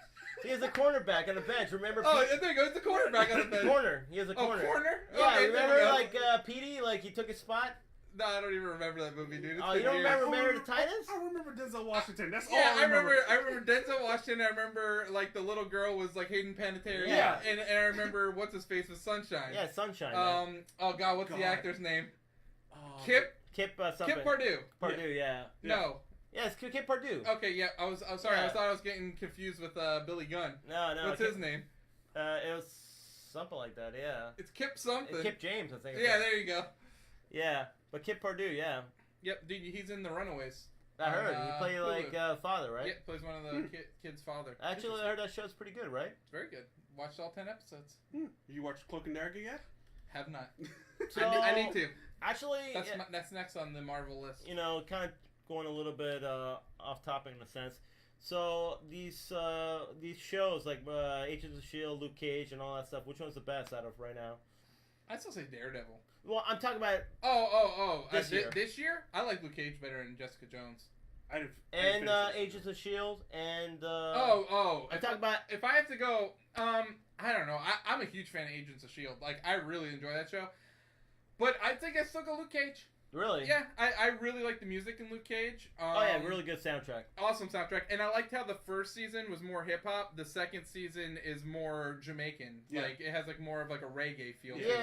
He is a cornerback on the bench. Remember? Oh, there goes the cornerback on the bench. Corner. He is a corner. Oh, corner? Yeah, okay, remember like Petey? Like he took his spot? No, I don't even remember that movie, dude. Oh, you don't remember the Titans? I remember Denzel Washington. That's all I remember. I remember Denzel Washington. I remember like the little girl was like Hayden Panettiere. Yeah. And I remember what's his face was Sunshine. Yeah, Sunshine. Oh God, what's the actor's name? Kip something. Kip Pardue. Pardue, yeah. No. Yeah, it's Kip Pardue. Okay, yeah. I'm sorry. Yeah. I thought I was getting confused with Billy Gunn. No. What's his name? It was something like that. Yeah. It's Kip something. It's Kip James, I think. Yeah, there you go. Yeah, but Kip Pardue, yeah. Yep, dude, he's in The Runaways. I heard he played like father, right? Yeah, plays one of the kid's father. Actually, I heard that show's pretty good, right? It's very good. Watched all 10 episodes. You watched Cloak and Dagger yet? Have not. So, I need to. Actually, that's next on the Marvel list. You know, kind of going a little bit off topic in a sense. So these shows like Agents of S.H.I.E.L.D., Luke Cage, and all that stuff. Which one's the best out of right now? I'd still say Daredevil. Well, I'm talking about. This year. This year, I like Luke Cage better than Jessica Jones. And Agents of S.H.I.E.L.D. and. I'm talking about. If I have to go, I don't know. I'm a huge fan of Agents of S.H.I.E.L.D. Like, I really enjoy that show. But I think I still go Luke Cage. Really? Yeah, I really like the music in Luke Cage. Oh yeah, really good soundtrack. Awesome soundtrack, and I liked how the first season was more hip hop. The second season is more Jamaican. Yeah. Like it has like more of like a reggae feel. Yeah,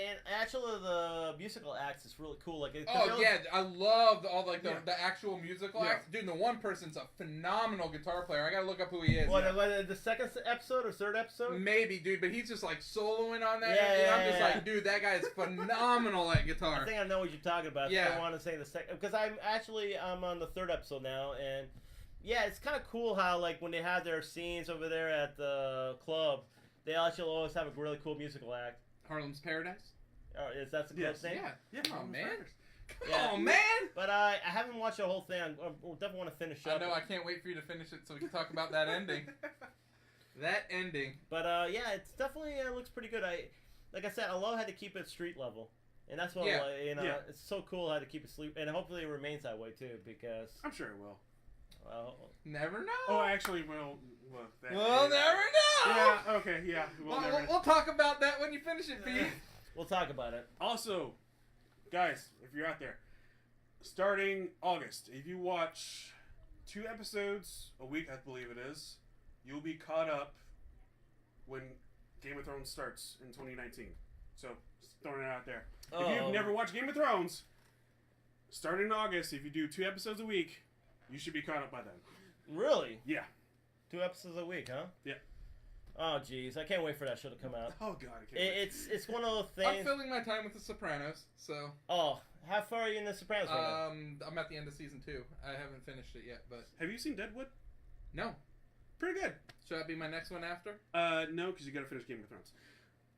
and actually the musical acts is really cool. Like I love the actual musical acts. Dude, the one person's a phenomenal guitar player. I gotta look up who he is. What the second episode or third episode? Maybe, dude, but he's just like soloing on that. Yeah, I'm just like, dude, that guy is phenomenal at guitar. I think I know what you're talking about. Yeah. So I want to say the second because I'm on the third episode now, and yeah, it's kind of cool how like when they have their scenes over there at the club, they actually always have a really cool musical act. Harlem's Paradise. Is that the club's name? Yeah. Come on, man. Come on, man. But I haven't watched the whole thing. I definitely want to finish up. I know. I can't wait for you to finish it so we can talk about that ending. That ending. But yeah, it's definitely looks pretty good. Like I said, I love how to keep it street level. And that's what it's so cool how to keep it sleep, and hopefully it remains that way too. Because I'm sure it will. Well, never know. Oh, actually, we'll never know. Yeah. Okay. Yeah. We'll talk about that when you finish it, Pete. We'll talk about it. Also, guys, if you're out there, starting August, if you watch 2 episodes a week, I believe it is, you'll be caught up when Game of Thrones starts in 2019. So, just throwing it out there. If you've never watched Game of Thrones, starting in August, if you do 2 episodes a week, you should be caught up by then. Really? Yeah. 2 episodes a week, huh? Yeah. Oh, jeez. I can't wait for that show to come out. Oh, God. I can't wait. It's one of those things. I'm filling my time with The Sopranos, so... Oh, how far are you in The Sopranos right now? I'm at the end of season 2. I haven't finished it yet, but... Have you seen Deadwood? No. Pretty good. Should that be my next one after? No, because you got to finish Game of Thrones.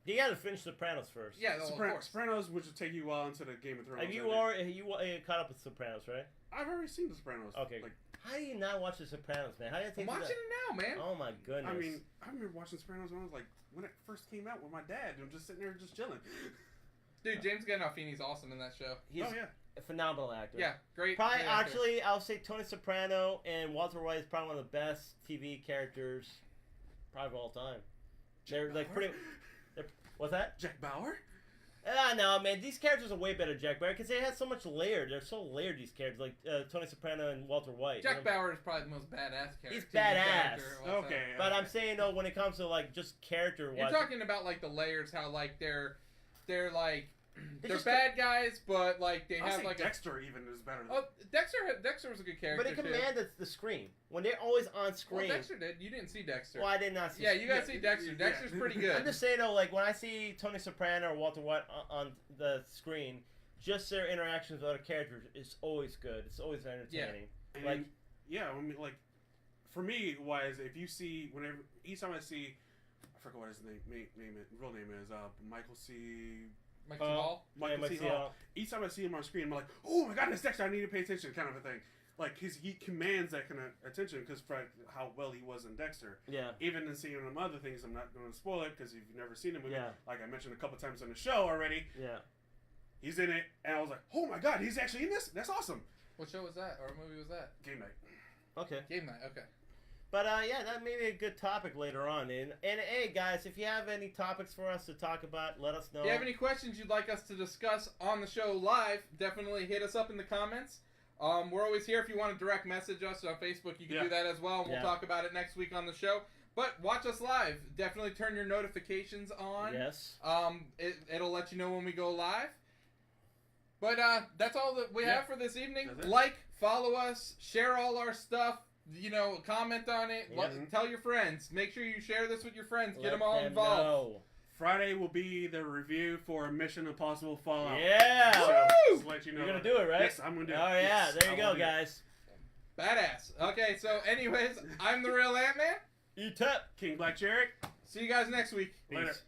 You got to finish Sopranos first. Yeah, of course. Sopranos, which will take you a while into the Game of Thrones. Have you already caught up with Sopranos, right? I've already seen The Sopranos. Okay. How do you not watch The Sopranos, man? How do you take I'm watching it now, man. Oh my goodness. I mean, I remember watching Sopranos when it first came out with my dad. And just sitting there just chilling. Dude, James Gandolfini's awesome in that show. He's a phenomenal actor. Yeah, great. Probably, great actually, I'll say Tony Soprano and Walter White is probably one of the best TV characters probably of all time. They're like pretty... What's that? Jack Bauer? No, man. These characters are way better than Jack Bauer because they have so much layer. They're so layered, these characters. Like Tony Soprano and Walter White. Jack Bauer is probably the most badass character. He's badass. Okay. But I'm saying, though, when it comes to, like, just character-wise... You're talking about, like, the layers, how, like, they're like... They're bad guys, but like they have like Dexter even is better. Oh, Dexter was a good character. But he commanded the screen when they're always on screen. Well, Dexter did. You didn't see Dexter. Well, I did not see. Yeah, you gotta see Dexter. Dexter's pretty good. I'm just saying though, like when I see Tony Soprano or Walter White on the screen, just their interactions with other characters is always good. It's always entertaining. Yeah. I mean, like for me, if you see each time I see, I forgot what his real name is, Michael C. Hall. Michael C. Hall. Each time I see him on screen, I'm like, oh my god, it's Dexter, I need to pay attention, kind of a thing. Like, he commands that kind of attention because for how well he was in Dexter. Yeah. Even in seeing him other things, I'm not going to spoil it because if you've never seen him, like I mentioned a couple times on the show already. Yeah. He's in it, and I was like, oh my god, he's actually in this? That's awesome. What show was that, or what movie was that? Game Night. Okay. Game Night. Okay. But yeah, that may be a good topic later on. And hey, guys, if you have any topics for us to talk about, let us know. If you have any questions you'd like us to discuss on the show live, definitely hit us up in the comments. We're always here. If you want to direct message us on Facebook, you can do that as well. And we'll talk about it next week on the show. But watch us live. Definitely turn your notifications on. Yes. It'll let you know when we go live. But that's all that we have for this evening. Like, follow us, share all our stuff. Comment on it. Tell your friends. Make sure you share this with your friends. Get them all involved. Know. Friday will be the review for Mission Impossible Fallout. Yeah. So, just let you know. You're going to do it, right? Yes, I'm going to do it. Oh, yeah. Yes, there you go, guys. Badass. Okay, so anyways, I'm the real Ant-Man. E-Tep. King Black Jarrett. See you guys next week. Later. Peace.